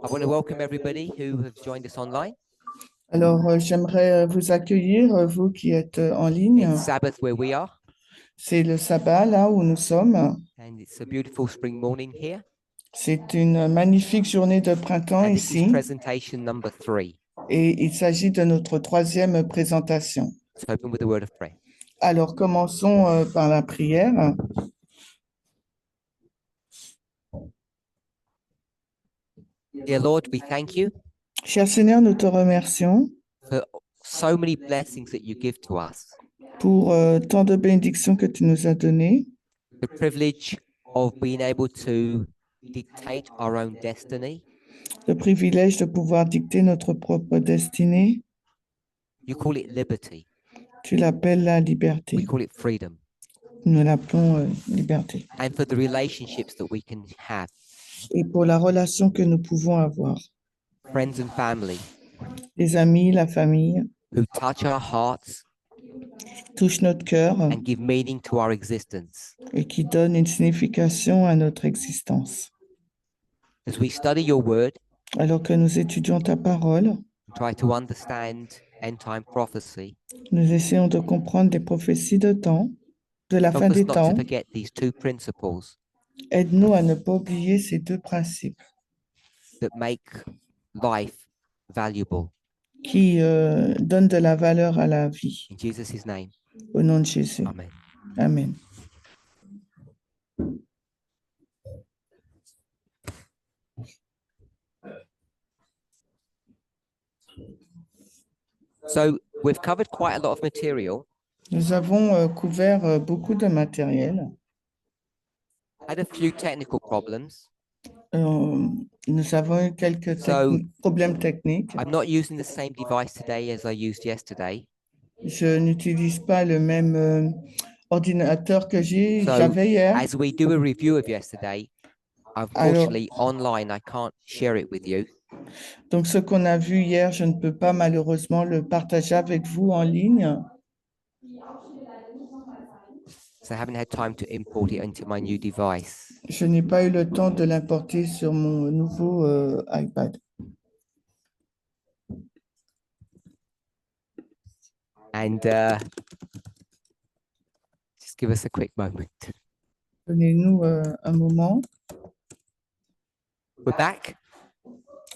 I want to welcome everybody who have joined us online. Alors, j'aimerais vous accueillir, vous qui êtes en ligne. It's Sabbath where we are, C'est le sabbat, là où nous sommes. and it's a beautiful spring morning here. C'est une magnifique journée de printemps And this is ici. presentation number 3. Et il s'agit de notre troisième présentation. Let's open with a word of prayer. Alors, commençons par la prière. Dear Lord, we thank you Cher Seigneur, nous te remercions for so many blessings that you give to us. pour tant de bénédictions que tu nous as données. The privilege of being able to dictate our own destiny. Le privilège de pouvoir dicter notre propre destinée. You call it liberty. Tu l'appelles la We liberté. call it freedom. Nous l'appelons liberté. And for the relationships that we can have, Et pour la relation que nous pouvons avoir. friends and family, Les amis, la famille, who touch our hearts touchent notre cœur and give meaning to our existence. et qui donnent une signification à notre existence. As we study your word, Alors que nous étudions ta parole, try to understand end-time prophecy, nous essayons de comprendre les prophéties de temps, de la fin help us des not to temps. forget these two principles Aide-nous à ne pas oublier ces deux principes that make life valuable. qui donnent de la valeur à la vie. In Jesus' name, Au nom de Jésus. amen. Amen. So we've covered quite a lot of material. Nous avons couvert beaucoup de matériel. Had a few technical problems. Nous avons eu quelques problèmes techniques. I'm not using the same device today as I used yesterday. Je n'utilise pas le même ordinateur que So j'avais hier. as we do a review of yesterday, unfortunately online I can't share it with you. Donc, ce qu'on a vu hier, je ne peux pas malheureusement le partager avec vous en ligne. So I haven't had time to import it into my new device. Je n'ai pas eu le temps de l'importer sur mon nouveau iPad. And just give us a quick moment. Donnez-nous un moment. We're back.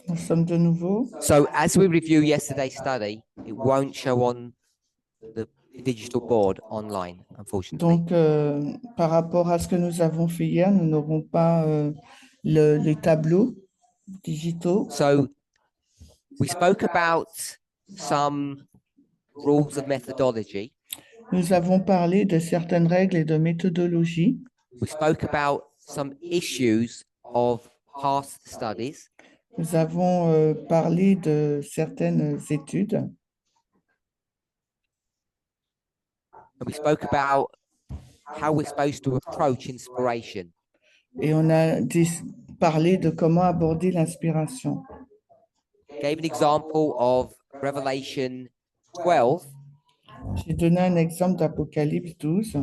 Nous sommes de nouveau. So as we review yesterday's study, it won't show on the digital board online, unfortunately. Donc, par rapport à ce que nous avons fait hier, nous n'aurons pas les tableaux digitaux. So we spoke about some rules of methodology. Nous avons parlé de certaines règles et de méthodologies. We spoke about some issues of past studies. Nous avons parlé de certaines études. And we spoke about how we're supposed to approach inspiration. Et on a parlé de comment aborder l'inspiration. Gave an example of Revelation 12, J'ai donné un exemple d'Apocalypse 12,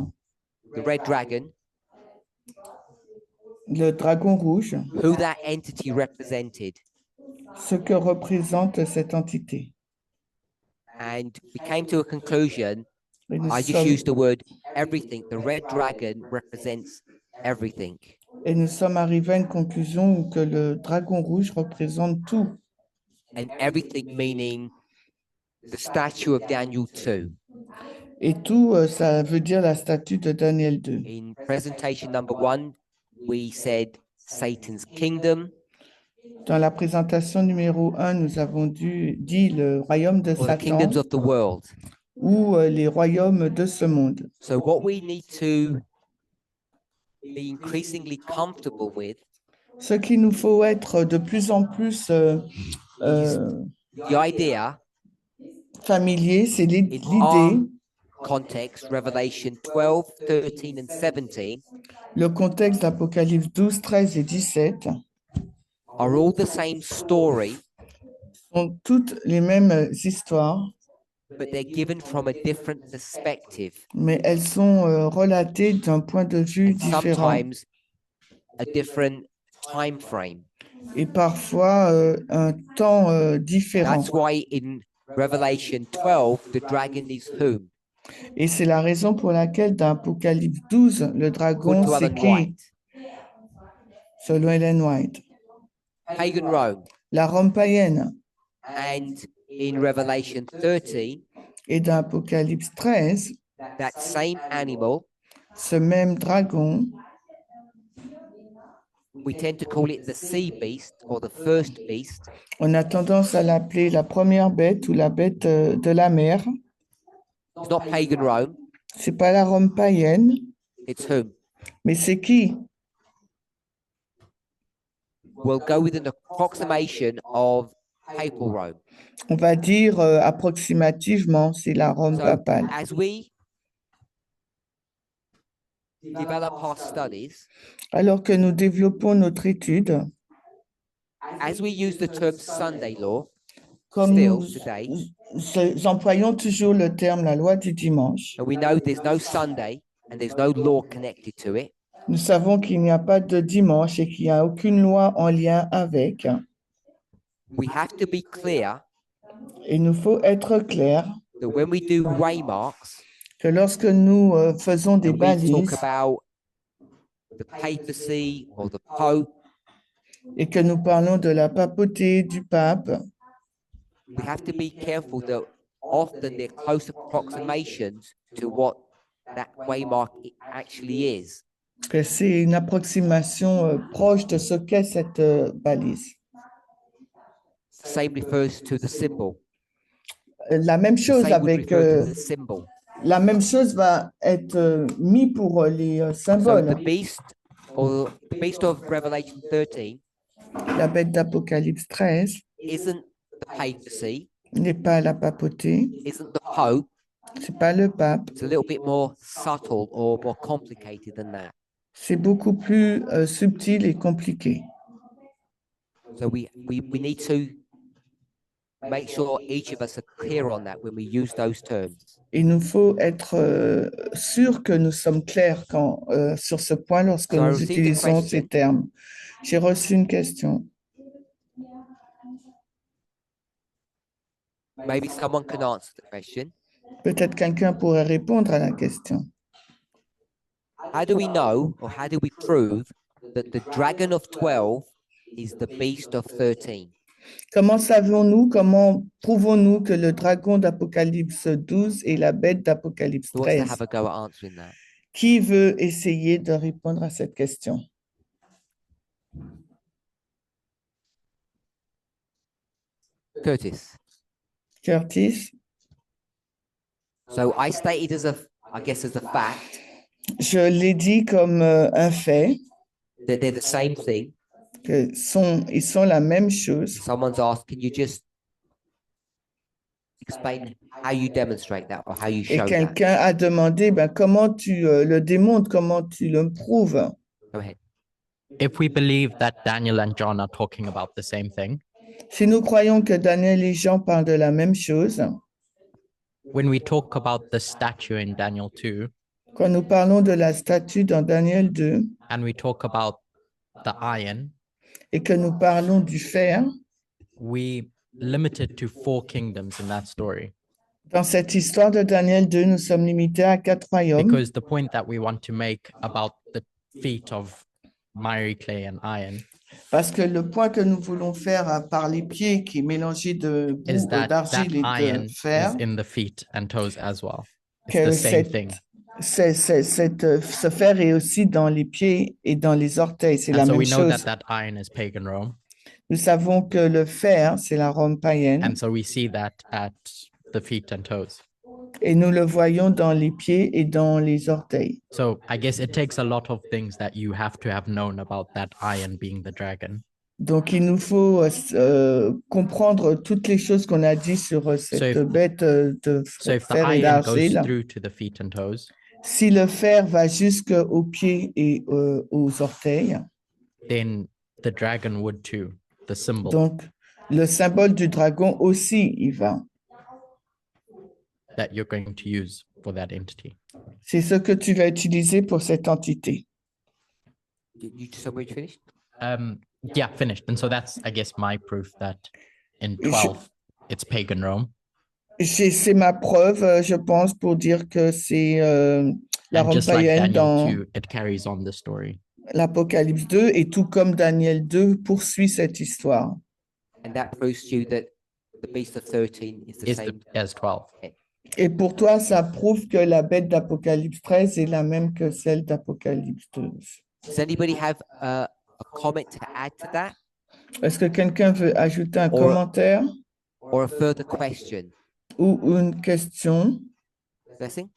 the red dragon, le dragon rouge, who that entity represented. ce que représente cette entité. And we came to a conclusion. Et nous, I just sommes, used the word everything. The red dragon represents everything. et nous sommes arrivés à une conclusion où que le dragon rouge représente tout. And everything meaning the statue of Daniel 2. Et tout, ça veut dire la statue de Daniel 2. In presentation number 1, we said Satan's kingdom, Dans la présentation numéro 1, nous avons dit le royaume de or the Satan kingdoms of the world. ou les royaumes de ce monde. So what we need to be increasingly comfortable with Ce qu'il nous faut être de plus en plus the idea familier, c'est in l'idée, our context, Revelation 12, 13, and 17 le contexte d'Apocalypse 12, 13 et 17 are all the same story, sont toutes les mêmes histoires, but they're given from a different perspective. mais elles sont relatées d'un point de vue différent Sometimes a different time frame. et parfois un temps différent. That's why in Revelation 12, the dragon is whom? Et c'est la raison pour laquelle dans Apocalypse 12, le According dragon, to c'est Ellen qui? White, Selon Ellen White. pagan Rome. La Rome païenne. And in Revelation 13, Et dans Apocalypse 13, that same animal, ce même dragon, we tend to call it the sea beast or the first beast. on a tendance à l'appeler la première bête ou la bête de la mer. It's not pagan Rome, C'est pas la Rome païenne, it's whom? mais c'est qui? We'll go with an approximation of papal Rome. On va dire approximativement, c'est la Rome So papale. as we develop our studies, Alors que nous développons notre étude, as we use the term Sunday law, comme still nous today, employons toujours le terme la loi du dimanche, and we know there's no Sunday and there's no law connected to it, nous savons qu'il n'y a pas de dimanche et qu'il n'y a aucune loi en lien avec. we have to be clear Il nous faut être clair that when we do waymarks que lorsque nous faisons des and we talk balises about the papacy or the Pope, et que nous parlons de la papauté du pape, we have to be careful that often they're close approximations to what that waymark actually is. que c'est une approximation proche de ce qu'est cette balise. Same refers to the symbol. La même The chose same would avec refer to the symbol. la même chose va être mis pour les So symboles. the beast or the beast of Revelation 13 La bête d'Apocalypse 13 isn't the papacy, n'est pas la papauté, isn't the Pope. c'est pas le pape, It's a little bit more subtle or more complicated than that. c'est beaucoup plus subtil et compliqué. So we need to make sure each of us are clear on that when we use those terms. Il nous faut être sûr que nous sommes clairs sur ce point lorsque So I nous received a utilisons ces question. termes. J'ai reçu une question. Maybe someone can answer the question. Peut-être quelqu'un pourrait répondre à la question. How do we know or how do we prove that the dragon of 12 is the beast of 13? Comment savons-nous, comment prouvons-nous que le dragon d'Apocalypse 12 est la bête d'Apocalypse Who wants to 13? have a go at answering that? Qui veut essayer de répondre à cette question? Curtis. Curtis? So I stated as a fact Je l'ai dit comme un fait, that they're the same thing. ils sont la même chose. Someone's asked, can you just explain how you demonstrate that or how you Et show that? quelqu'un a demandé, ben, comment tu le démontres, comment tu le prouves? Go ahead. If we believe that Daniel and John are talking about the same thing, Si nous croyons que Daniel et Jean parlent de la même chose, when we talk about the statue in Daniel 2, quand nous parlons de la statue dans Daniel 2 and we talk about the iron, et que nous parlons du fer, we limit it to 4 kingdoms in that story. dans cette histoire de Daniel 2, nous sommes limités à 4 royaumes Because the point that we want to make about the feet of miry clay and iron parce que le point que nous voulons faire par les pieds qui est mélangé is that d'argile et iron de fer, is in the feet and toes as well. It's que the same thing. ce fer est aussi dans les pieds et dans les orteils, c'est la And so même we know chose. that iron is pagan Rome. Nous savons que le fer, c'est la Rome païenne, And so we see that at the feet and toes. et nous le voyons dans les pieds et dans les orteils. So I guess it takes a lot of things that you have to have known about that iron being the dragon. Donc, il nous faut comprendre toutes les choses qu'on a dit sur cette if- bête de So if the fer et iron goes d'argile. through to the feet and toes, Si le fer va jusqu'aux pieds et aux orteils, then the dragon would too, the symbol. donc le symbole du dragon aussi y va. That you're going to use for that entity. C'est ce que tu vas utiliser pour cette entité. You somewhere you finished? Yeah, finished. And so that's, I guess, my proof that in Et je- 12 it's pagan Rome. C'est ma preuve, je pense, pour dire que c'est la And Rome just like païenne Daniel dans 2, it carries on the story. l'Apocalypse 2, et tout comme Daniel 2 poursuit cette histoire. And that proves to you that the beast of 13 is the Is same. as 12. Et pour toi, ça prouve que la bête d'Apocalypse 13 est la même que celle d'Apocalypse 12. Does anybody have a comment to add to that Est-ce que quelqu'un veut ajouter un Or- commentaire or a further question? ou une question? Blessing?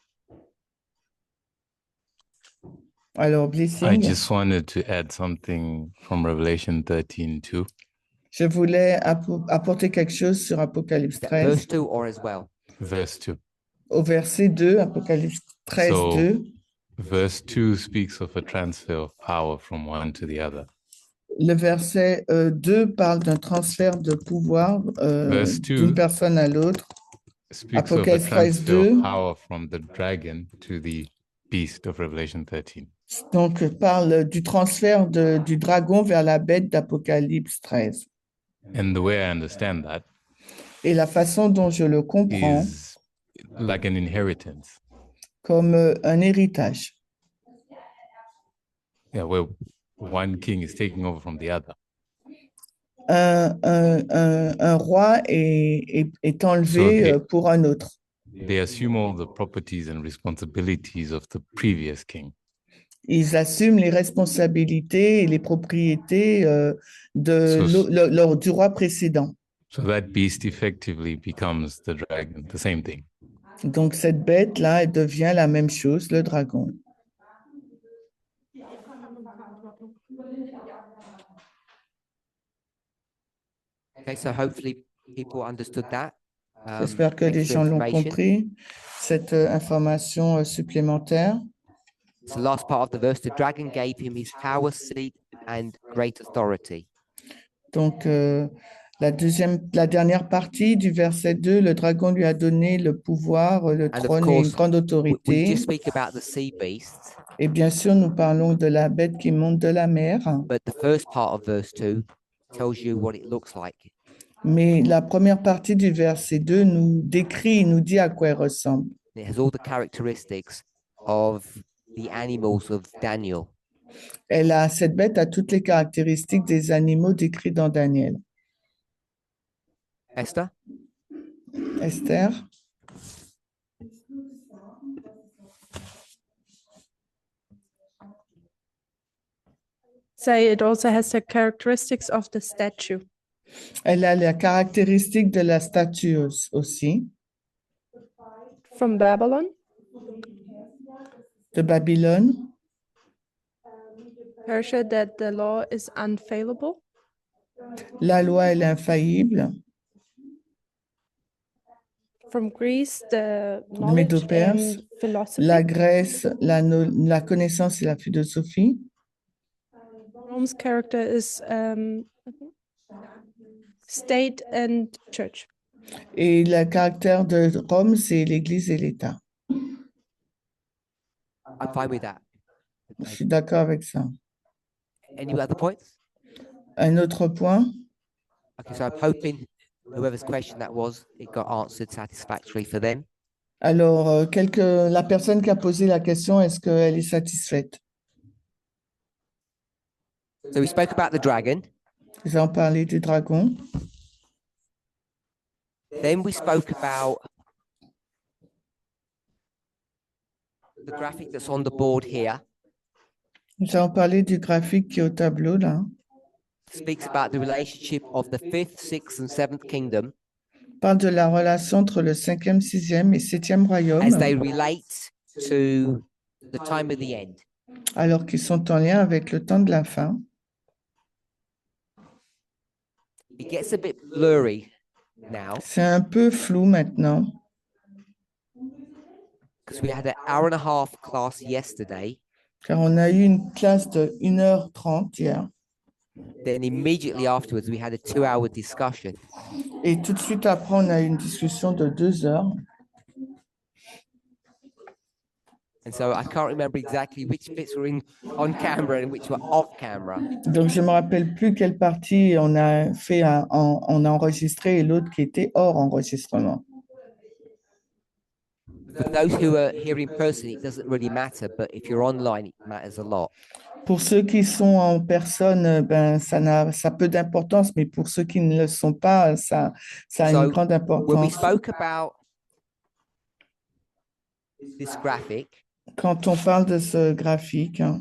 Alors, I Blessing, just wanted to add something from Revelation 13 too. je voulais apporter quelque chose sur Apocalypse Is that 13, verse 2 or as well? Verse 2. au verset 2, Apocalypse 13, So- 2. Verse 2 speaks of a transfer of power from one to the other. Le verset 2 parle d'un transfert de pouvoir Verse 2. d'une personne à l'autre. Speaks of a Apocalypse 13, transfer 2. of power from the dragon to the beast of Revelation 13. Donc, parle du transfert du dragon vers la bête d'Apocalypse 13. And the way I understand that Et la façon dont je le comprends, is like an inheritance. comme un héritage. Yeah, where one king is taking over from the other. Un roi est enlevé So, pour un autre. They assume all the properties and responsibilities of the previous king. Ils assument les responsabilités et les propriétés du roi précédent. So that beast effectively becomes the dragon, the same thing. Donc, cette bête-là, elle devient la même chose, le dragon. Okay, so hopefully people understood that. J'espère que les extra gens l'ont information. compris, cette information supplémentaire. It's the last part of the verse. The dragon gave him his power, seat, and great authority. Donc, la dernière partie du verset 2, le dragon lui a donné le pouvoir, le And of trône et une course, grande We autorité. just speak about the sea beast, Et bien sûr, nous parlons de la bête qui monte de la mer, but the first part of verse 2 tells you what it looks like. mais la première partie du verset 2 nous décrit, nous dit à quoi elle ressemble. It has all the characteristics of the animals of Daniel. Cette bête a toutes les caractéristiques des animaux décrits dans Daniel. Esther? Esther, Say it also has the characteristics of the statue. elle a les caractéristiques de la statue aussi, From Babylon, de Babylone, Persia, that the law is unfailable. la loi elle est infaillible, From Greece, the knowledge Médo-Perse, and philosophy. la Grèce, la connaissance et la philosophie, Rome's character is state and church. et le caractère de Rome, c'est l'Église et l'État. I'm fine with that. Je suis d'accord avec ça. Any other points? Un autre point, Okay, so I'm hoping whoever's question that was, it got answered satisfactorily for them. alors la personne qui a posé la question, est-ce qu'elle est satisfaite? So we spoke about the dragon. Nous avons parlé du dragon. Then we spoke about the graphic that's on the board here. Nous avons parlé du graphique qui est au tableau là. Speaks about the relationship of the fifth, sixth, and seventh kingdom Parle de la relation entre le 5e, 6e et 7e royaume, as they relate to the time of the end. alors qu'ils sont en lien avec le temps de la fin. It gets a bit blurry now C'est un peu flou maintenant, because we had an hour and a half class yesterday. car on a eu une classe de 1h30 hier. Then immediately afterwards, we had a 2-hour discussion. Et tout de suite après, on a eu une discussion de 2 heures. And so I can't remember exactly which bits were on camera and which were off camera. Donc, je me rappelle plus quelle partie on a fait, on a enregistré et l'autre qui était hors enregistrement. For those who are here in person, it doesn't really matter, but if you're online, it matters a lot. Pour ceux qui sont en personne, ben, ça a peu d'importance, mais pour ceux qui ne le sont pas, ça a une So, grande When we importance. spoke about this graphic, Quand on parle de ce graphique, hein,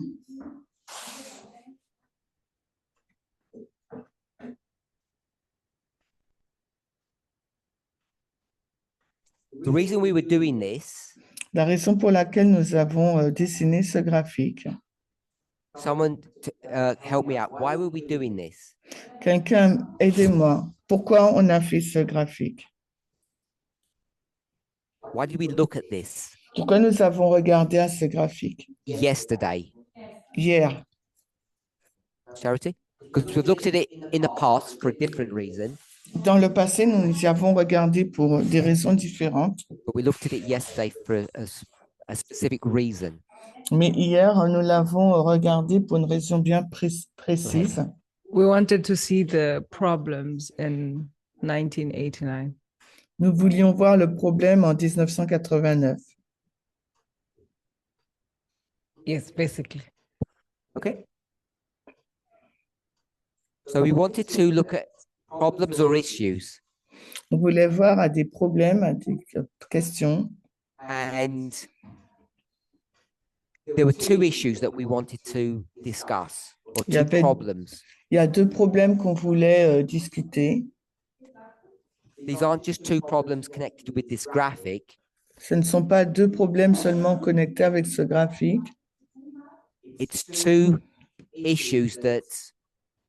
the reason we were doing this, la raison pour laquelle nous avons dessiné ce graphique, someone help me out. Why were we doing this? quelqu'un, aidez-moi. Pourquoi on a fait ce graphique? Why did we look at this Pourquoi nous avons regardé à ce graphique yesterday, hier? Charity? Because we've looked at it in the past for a different reason, Dans le passé, nous y avons regardé pour des raisons différentes, but we looked at it yesterday for a specific reason. mais hier, nous l'avons regardé pour une raison bien précise. We wanted to see the problems in 1989. Nous voulions voir le problème en 1989. Yes, basically. Okay. So we wanted to look at problems or issues, On voulait voir à des problèmes, à des questions. and there were two issues that we wanted to discuss, or Il y two avait- problems. Il y a deux problèmes qu'on voulait discuter. These aren't just two problems connected with this graphic. Ce ne sont pas deux problèmes seulement connectés avec ce graphique. It's two issues that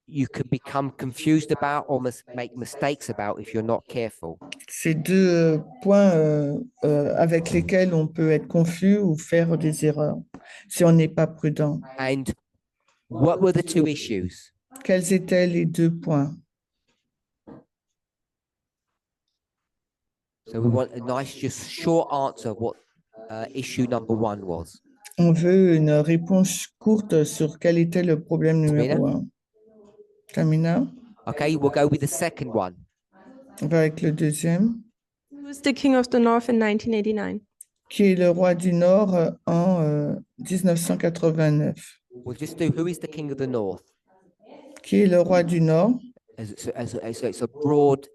you can become confused about or make mistakes about if you're not careful. C'est deux points avec lesquels on peut être confus ou faire des erreurs si on n'est pas prudent. And what were the two issues? Quels étaient les deux points? So we want a nice, just short answer of what issue number one was. On veut une réponse courte sur quel était le problème numéro un. Tamina, Okay, we'll go with the second one. on va avec le deuxième. Who was the king of the north in 1989? Qui est le roi du Nord en 1989? We'll just do who is the king of the north? Qui est le roi du Nord? It's a broad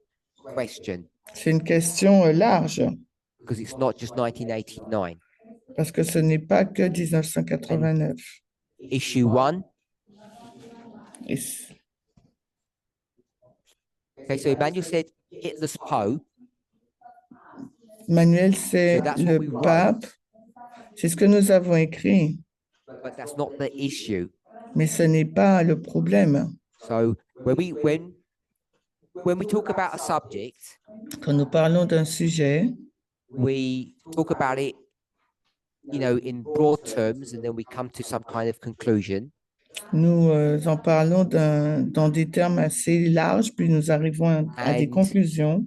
question C'est une question large because it's not just 1989. parce que ce n'est pas que 1989. Issue one. Et c- Okay, so Emmanuel said Hitler's Pope. Manuel, c'est So that's what le we wrote. pape. C'est ce que nous avons écrit, But that's not the issue. mais ce n'est pas le problème. So when we talk about a subject, Quand nous parlons d'un sujet, we talk about it, in broad terms, and then we come to some kind of conclusion. nous en parlons dans des termes assez larges, puis nous arrivons à des And- conclusions.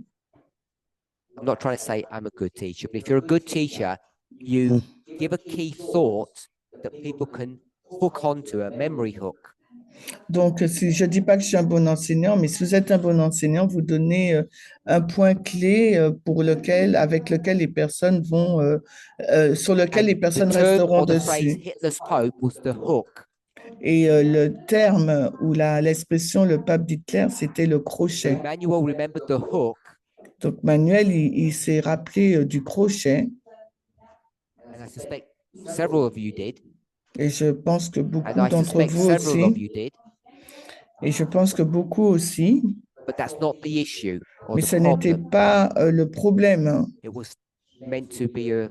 I'm not trying to say I'm a good teacher, but if you're a good teacher, you give a key thought that people can hook onto, a memory hook. Donc, si je ne dis pas que je suis un bon enseignant, mais si vous êtes un bon enseignant, vous donnez un point clé avec lequel les personnes vont, sur lequel les And personnes the term resteront or the phrase dessus. Hitler's Pope was the hook. Et le terme ou l'expression le pape d'Hitler, c'était le So crochet. Emmanuel remembered the hook, Donc, Manuel, il s'est rappelé du crochet and I suspect several of you did, et je pense que and beaucoup I d'entre suspect vous several of aussi, you did, et je pense que beaucoup aussi, but that's not the issue or mais the ce n'était problem. pas le problème, hein. It was meant to be a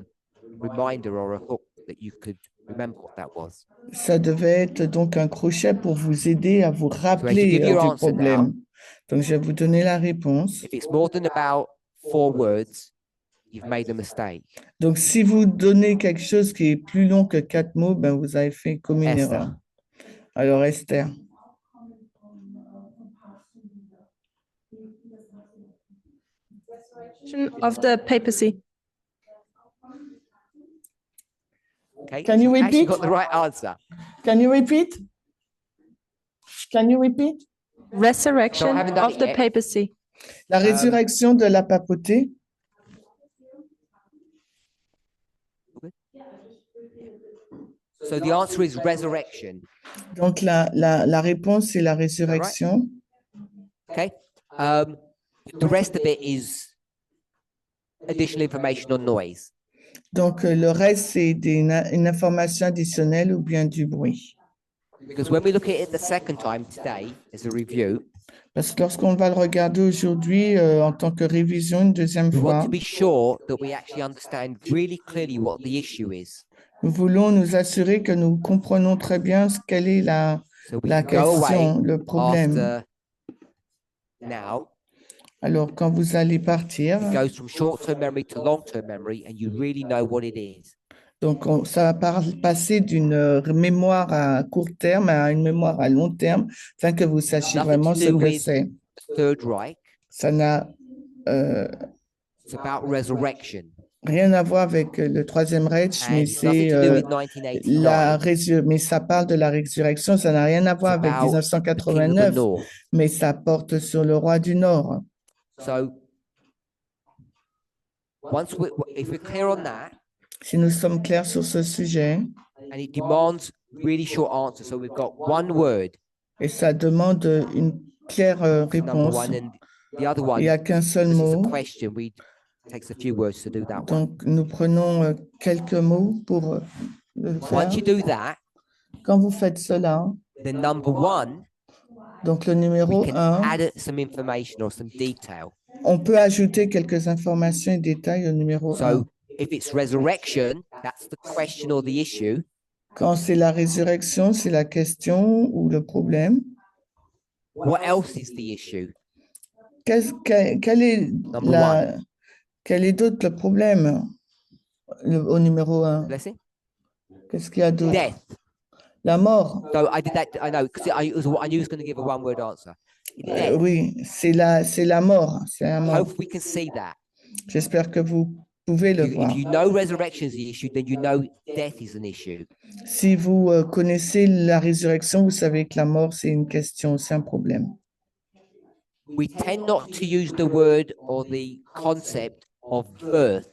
reminder or a hook that you could remember what that was. Ça devait être donc un crochet pour vous aider à vous rappeler give your du answer now. problème. Donc, je vais vous donner la réponse. If it's more than about 4 words, you've made a mistake. Donc, si vous donnez quelque chose qui est plus long que 4 mots, ben, vous avez fait comme une Esther. erreur. Alors, Esther, Of the papacy. Okay. Can you so actually repeat? got the right answer. Can you repeat? Can you repeat? Resurrection haven't done of it the yet. papacy. La résurrection de la papauté. So the answer is resurrection. Donc, la réponse est la résurrection. Okay. The rest of it is additional information on noise. Donc, le reste, c'est une information additionnelle ou bien du bruit. Because when we look at it the second time today as a review, Parce que lorsqu'on va le regarder aujourd'hui en tant que révision une deuxième we want fois, to be sure that we actually understand really clearly what the issue is. nous voulons nous assurer que nous comprenons très bien quelle est la So we can go away question, le problème. after now. Alors, quand vous allez partir, It goes from short-term memory to long-term memory, and you really know what it is. donc ça va passer d'une mémoire à court terme à une mémoire à long terme, afin que vous sachiez Nothing vraiment to ce do que with c'est. the Third Reich. Ça n'a It's about resurrection. rien à voir avec le Troisième Reich, mais And c'est nothing to do with 1989. mais ça parle de la résurrection. Ça n'a rien à voir avec about the King of the 1989, North. mais ça porte sur le roi du Nord. So if we're clear on that, Si nous sommes clairs sur ce sujet, and it demands really short answers, so we've got one word, et ça demande une claire number réponse, one, and the other il one, n'y a qu'un seul because it's mot. a question, takes a few words to do that one. Donc, nous prenons quelques mots pour le faire. Once you do that, Quand vous faites cela, the number one, donc le we numéro can 1, add some information or some detail. on peut ajouter quelques informations et détails au numéro 1. So if it's resurrection, that's the question or the issue. Quand c'est la résurrection, c'est la question ou le problème. What else is the issue? Quel est d'autre le problème au numéro 1? Blessing? Qu'est-ce qu'il y a d'autre? Death. La mort. So I did that. I know because I knew it was going to give a one-word answer. Death. Oui, c'est la mort. C'est la mort. Hope we can see that. J'espère que vous pouvez le voir. If you know resurrection is the issue, then you know death is an issue. Si vous connaissez la résurrection, vous savez que la mort, c'est une question, c'est un problème. We tend not to use the word or the concept of birth.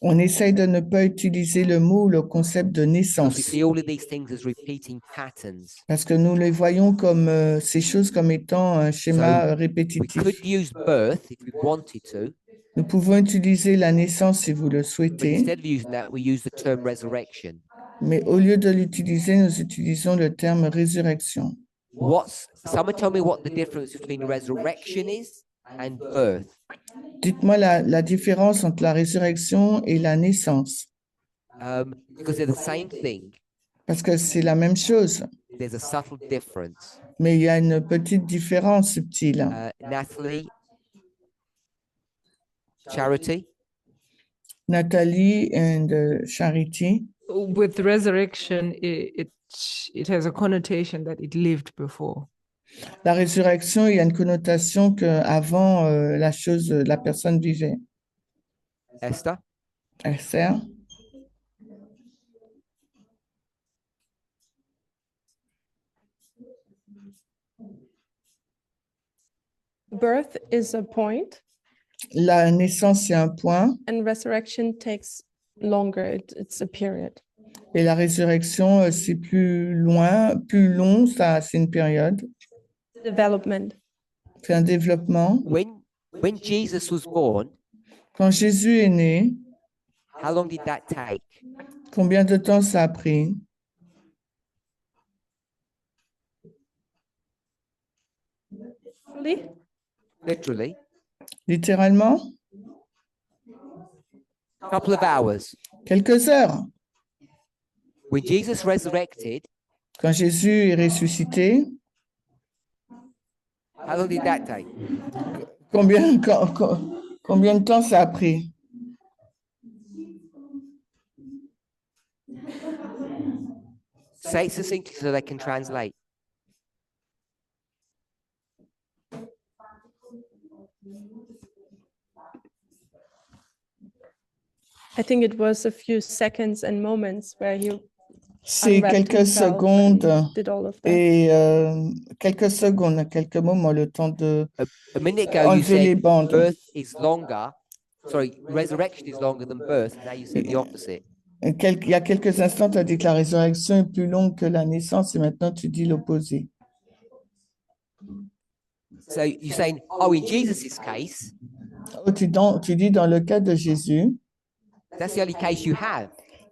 On essaye de ne pas utiliser le mot ou le concept de We naissance, see all of these things as repeating patterns. parce que nous les voyons comme ces choses comme étant un schéma We répétitif. could use birth if we wanted to, Nous pouvons utiliser la naissance si vous le but souhaitez, instead of using that, we use the term resurrection. mais au lieu de l'utiliser, nous utilisons le terme résurrection. Someone tell me what the difference between resurrection is and birth. Dites-moi la différence entre la résurrection et la naissance, Because they're the same thing. parce que c'est la même chose, There's a subtle difference. mais il y a une petite différence subtile. Natalie, Charity. Nathalie and Charity. With resurrection, it has a connotation that it lived before. La résurrection, il y a une connotation qu'avant, la personne vivait. Esther. Esther. Birth is a point La naissance, c'est un point, and resurrection takes longer. It's a period. et la résurrection, c'est plus loin, plus long, ça, c'est une période. Development. C'est un développement. When Jesus was born, Quand Jésus est né, how long did that take? combien de temps ça a pris? Really? Literally, Littéralement, a couple of hours. quelques heures. When Jesus resurrected, Quand Jésus est ressuscité, how long did that take? combien de temps ça a pris? Say it succinctly so they can translate. I think it was a few seconds and moments where he C'est unwrapped quelques himself secondes and did all of that. et quelques secondes, quelques moments, le temps de A minute ago, you enlever les said bandes. birth is longer. Sorry, resurrection is longer than birth. Now you said the opposite. Il y a quelques instants, tu as dit que la résurrection est plus longue que la naissance et maintenant tu dis l'opposé. So you're saying, oh, in Jesus' case, Oh, tu dis dans le cas de Jésus, that's the only case you have,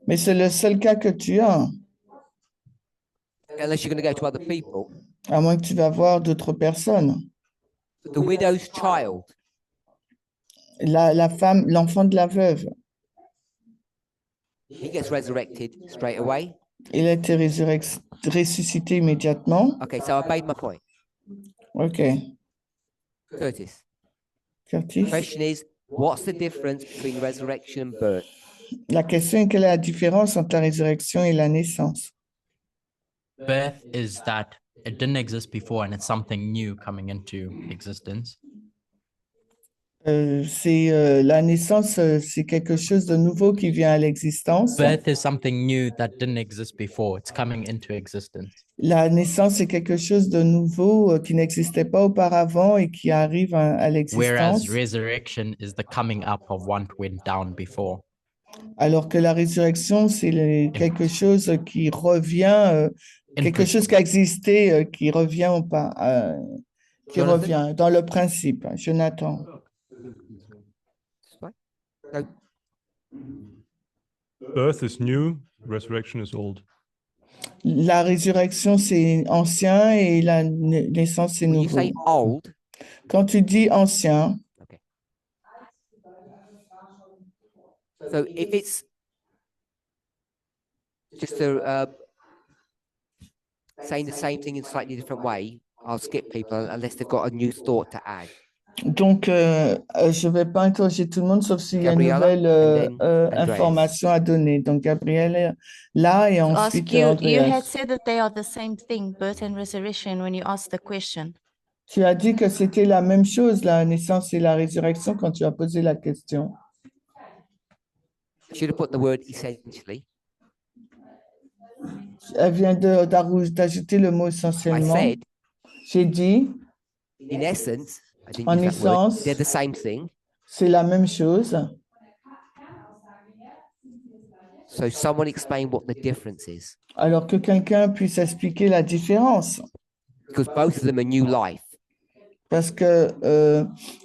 mais c'est le seul cas que tu as, unless you're going to go to other people. à moins que tu vas voir d'autres personnes. The widow's child, La femme, l'enfant de la veuve, he gets resurrected straight away. il a été ressuscité immédiatement. Okay, so I made my point. OK. Curtis, Curtis. question is, what's the difference between resurrection and birth? La question est quelle est la différence entre la résurrection et la naissance? Birth is that it didn't exist before and it's something new coming into existence. La naissance, c'est quelque chose de nouveau qui vient à l'existence. Birth is something new that didn't exist before. It's coming into existence. La naissance, c'est quelque chose de nouveau qui n'existait pas auparavant et qui arrive à l'existence. Whereas resurrection is the coming up of what went down before. Alors que la résurrection, c'est quelque chose qui revient, quelque chose qui a existé, qui revient qui Jonathan? revient dans le principe. Jonathan. No. Birth is new, resurrection is old. La résurrection, c'est ancien et la naissance, c'est When you nouveau. say old, Quand tu dis ancien, so if it's just saying the same thing in a slightly different way, I'll skip people unless they've got a new thought to add. donc je ne vais pas interroger tout le monde sauf s'il y a une Gabriella, nouvelle and then Andreas. information à donner. Donc Gabrielle est là et To ensuite ask you, you had Andreas. said that they are the same thing, birth and resurrection, when you asked the question. Tu as dit que c'était la même chose, la naissance et la résurrection, quand tu as posé la question. I should have put the word essentially. Elle vient d'ajouter le mot I essentiellement. said, J'ai dit, in essence, I didn't en use that word, essence, they're the same thing. c'est la même chose. So someone explain what the difference is, Alors que quelqu'un puisse expliquer la différence. because both of them are new life. Parce que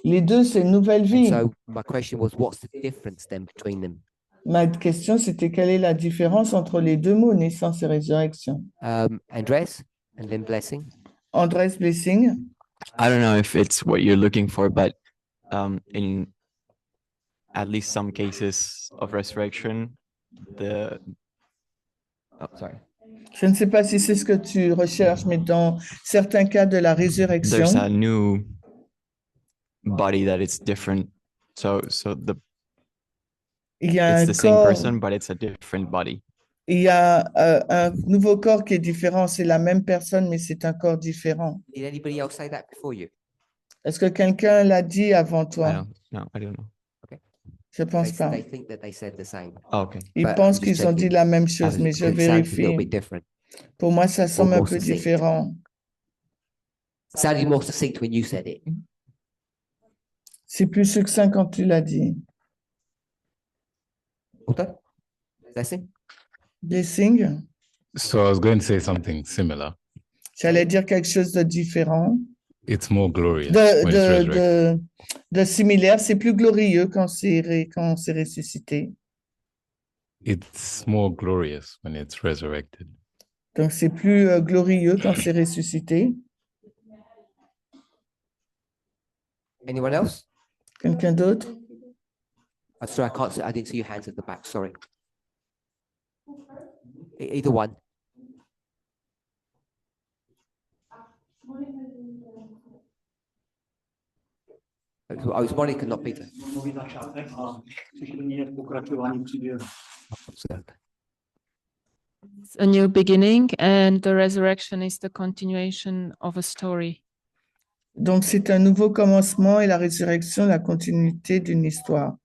les deux, c'est une nouvelle And vie. so my question was, what's the difference then between them? Ma question, c'était quelle est la différence entre les deux mots, naissance et résurrection? Andres, and then blessing. Andres Blessing, I don't know if it's what you're looking for, but in at least some cases of resurrection, Sorry. je ne sais pas si c'est ce que tu recherches, mais dans certains cas de la résurrection, there's a new body that is different. So il y a it's un the same corps, person, but it's a different body. il y a un nouveau corps qui est différent. C'est la même personne, mais c'est un corps différent. Did anybody else say that before you? Est-ce que quelqu'un l'a dit avant toi? I don't know. Je pense They, pas. they think that they said the same. Oh, okay. Ils But pensent I'm just qu'ils ont dit checking. la même chose, mais je It sounds a little vérifie. bit different. Pour moi, ça semble un more peu succinct. différent. It sounded more succinct when you said it. C'est plus succinct quand tu l'as dit. Okay. Blessing. Blessing, So I was going to say something similar. j'allais dire quelque chose de différent. It's more glorious when it's resurrected. De similaire, c'est plus glorieux quand quand c'est ressuscité. It's more glorious when it's resurrected. Donc, c'est plus glorieux quand c'est ressuscité. Anyone else? Quelqu'un d'autre? Sorry, I can't see. I didn't see your hands at the back. Sorry. Either one. I was Monica, not Peter. It's a new beginning, and the resurrection is the continuation of a story. Donc, c'est un nouveau commencement et la résurrection, la continuité d'une histoire.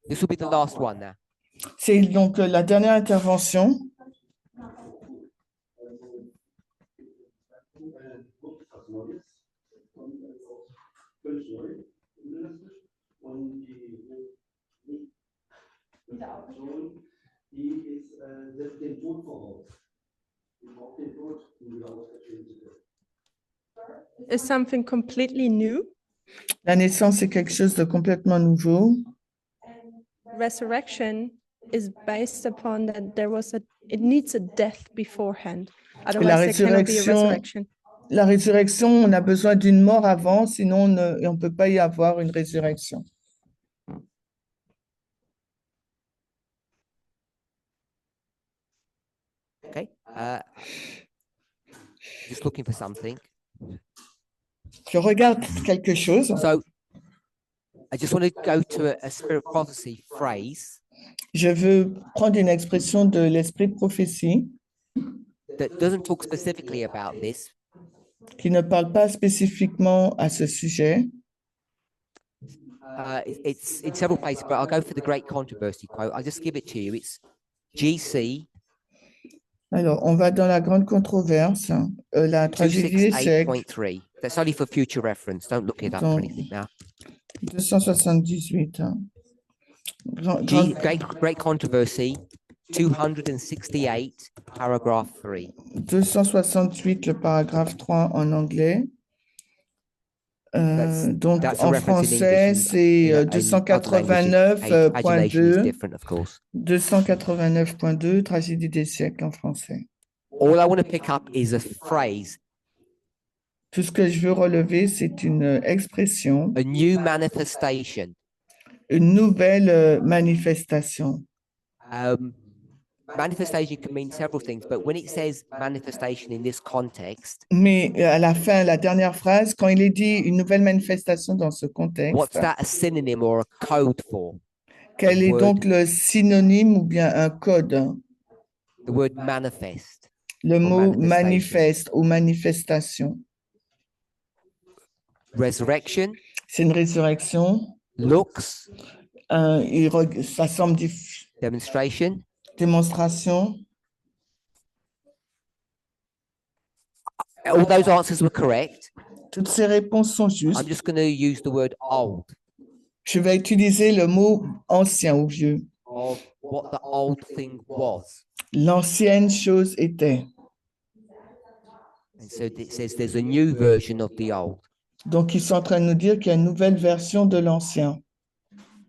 This will be the last one now. C'est donc la dernière intervention. Is something completely new. La naissance est quelque chose de complètement nouveau. Resurrection is based upon that it needs a death beforehand. La Otherwise, there cannot be a résurrection, resurrection. la résurrection, on a besoin d'une mort avant, sinon on ne peut pas y avoir une résurrection. Okay. Just looking for something. Je regarde quelque chose. So I just want to go to a spirit prophecy phrase Je veux prendre une expression de l'esprit de prophétie that doesn't talk specifically about this, qui ne parle pas spécifiquement à ce sujet. it's in several places, but I'll go for the great controversy quote. I'll just give it to you. It's GC Alors, on va dans la grande controverse, la tragédie des siècles, 268.3. That's only for future reference. Don't look it up or Don't- anything now. 278. Great controversy 268, paragraph 3. 268, le paragraphe 3 en anglais. Donc, That's a en reference in français, English. c'est In other languages, adulation is 289.2. different, of course. 289.2, tragédie des siècles en français. All I want to pick up is a phrase, Tout ce que je veux relever, c'est une expression, a new manifestation. une nouvelle manifestation. Manifestation can mean several things, but when it says manifestation in this context, Mais à la fin, la dernière phrase, quand il est dit une nouvelle manifestation dans ce what's contexte, that a synonym or a code for? quel est word? donc le synonyme ou bien un code? The word manifest. Le mot manifestation. manifeste ou manifestation. Resurrection, C'est une résurrection. looks, Ça semble demonstration. démonstration. All those answers were correct. Toutes ces réponses sont justes. I'm just going to use the word old, Je vais utiliser le mot ancien ou vieux. of what the old thing was. L'ancienne chose était. And so it says there's a new version of the old, Donc, ils sont en train de nous dire qu'il y a une nouvelle version de l'ancien.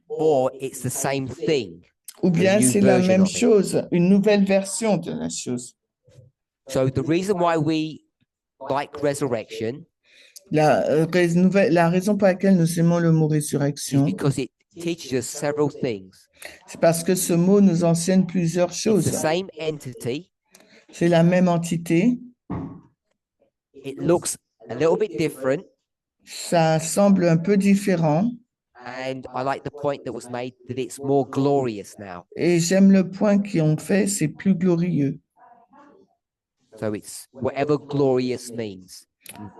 or it's the same thing. Ou bien new c'est la version même of it. chose, une nouvelle version de la chose. So the reason why we like resurrection La raison pour laquelle nous aimons le mot is résurrection, because it teaches us several things. c'est parce que ce mot nous enseigne plusieurs It's choses. the same entity. C'est la même entité, It looks a little bit different. ça semble un peu différent, And I like the point that was made that it's more glorious now. et j'aime le point qu'ils ont fait, c'est plus glorieux. So it's whatever glorious means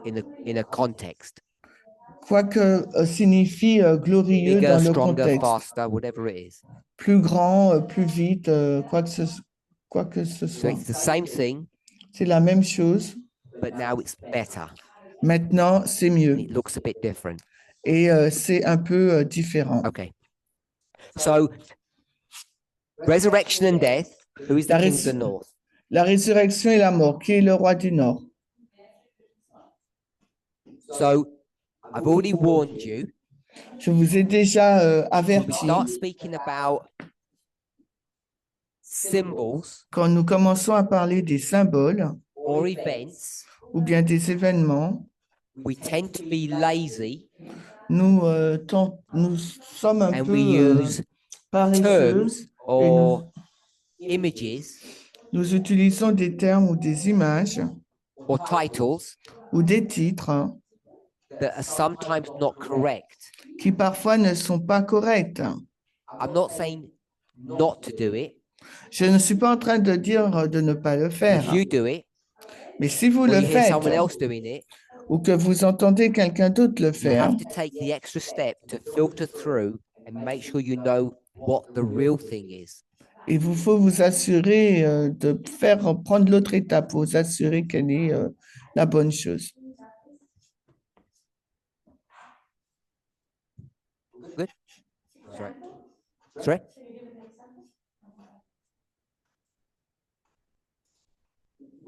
in a context. Quoi que signifie glorieux Bigger, dans le stronger, contexte. faster, whatever it is. Plus grand, plus vite, quoi que ce So soit. it's the same thing, C'est la même chose. but now it's better. Maintenant, c'est mieux. It looks a bit different. Et c'est un peu différent. Okay. So resurrection and death, who is the La king of res- the north? La résurrection et la mort, qui est le roi du Nord? So I've already warned you. Je vous ai déjà When we averti, start speaking about symbols quand nous commençons à parler des symboles or events, ou bien des événements, we tend to be lazy nous sommes un and peu we use paresseux terms et or images nous utilisons des termes ou des images or titles ou des titres that are sometimes not correct. qui parfois ne sont pas corrects. I'm not saying not to do it. Je ne suis pas en train de dire de ne pas le faire, If you do it, mais si vous or le you hear faites someone else doing it, ou que vous entendez quelqu'un d'autre le you faire, have to take the extra step to filter through and make sure you know what the real thing is. il vous faut vous assurer de faire prendre l'autre étape, vous assurer quelle est la bonne chose. Good? Sorry. Sorry?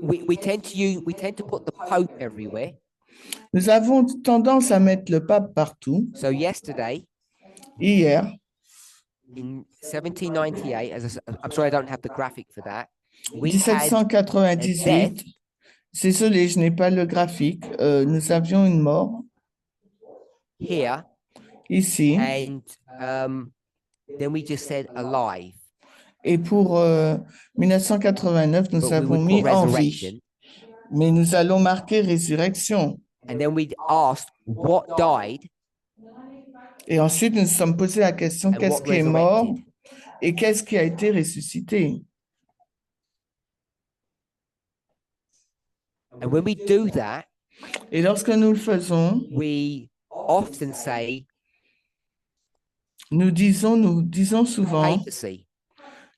We tend to put the Pope everywhere. Nous avons tendance à mettre le pape partout. So yesterday, Hier, in 1798, I'm sorry I don't have the graphic for that, we had 1798, désolé, je n'ai pas le graphique, nous avions une mort here, ici, and then we just said alive, et pour 1989, nous but we avons would mis put en vie, resurrection, mais nous allons marquer résurrection. and then we asked what died Et ensuite, nous nous sommes posé la question, and qu'est-ce what qui est mort resurrected. et qu'est-ce qui a été ressuscité? And when we do that, Et lorsque nous le faisons, we often say nous disons souvent papacy.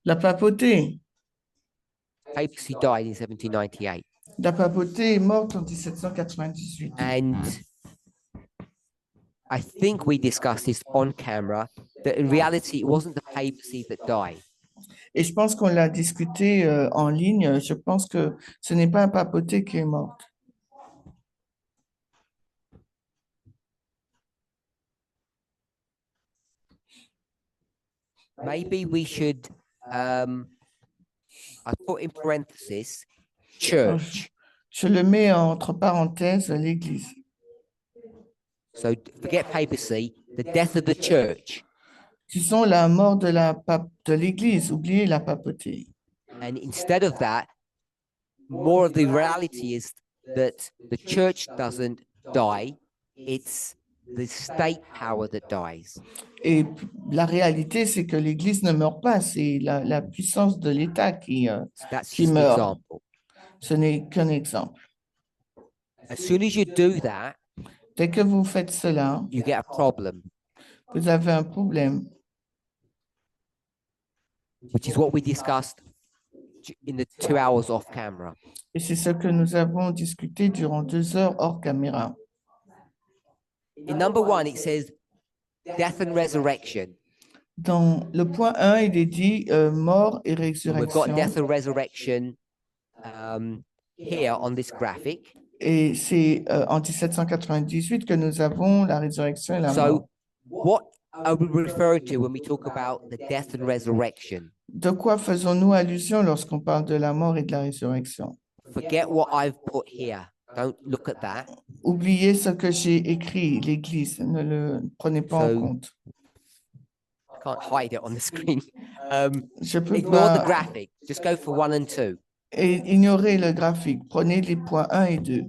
la papauté. Papacy died in 1798. La papauté est morte en 1798. And I think we discussed this on camera, that in reality, it wasn't the papacy that died. Et je pense qu'on l'a discuté en ligne. Je pense que ce n'est pas un papauté qui est morte. Maybe we should, I put in parenthesis, church. Je le mets entre parenthèses, l'Église. So forget papacy, the death of the church. Disons la mort de l'Église, oubliez la papauté. And instead of that, more of the reality is that the church doesn't die, it's the state power that dies. Et la réalité, c'est que l'Église ne meurt pas, c'est la puissance de l'État qui That's qui just an meurt. example. Ce n'est qu'un exemple. As soon as you do that, Dès que vous faites cela, you get a problem, vous avez un problème. which is what we discussed in the 2 hours off camera. Et c'est ce que nous avons discuté durant 2 heures hors caméra. In number 1, it says death and resurrection. Dans le point 1, il est dit mort et And we've got résurrection. death and resurrection here on this graphic. Et c'est en 1798 que nous avons la résurrection et la mort. So what are we referring to when we talk about the death and resurrection? De quoi faisons-nous allusion lorsqu'on parle de la mort et de la résurrection? Forget what I've put here. Don't look at that. Oubliez ce que j'ai écrit, l'Église, ne le prenez pas en So- compte. I can't hide it on the screen. Je peux Ignore the pas graphic. Just go for 1 and 2. et ignorer le graphique. Prenez les points 1 et 2.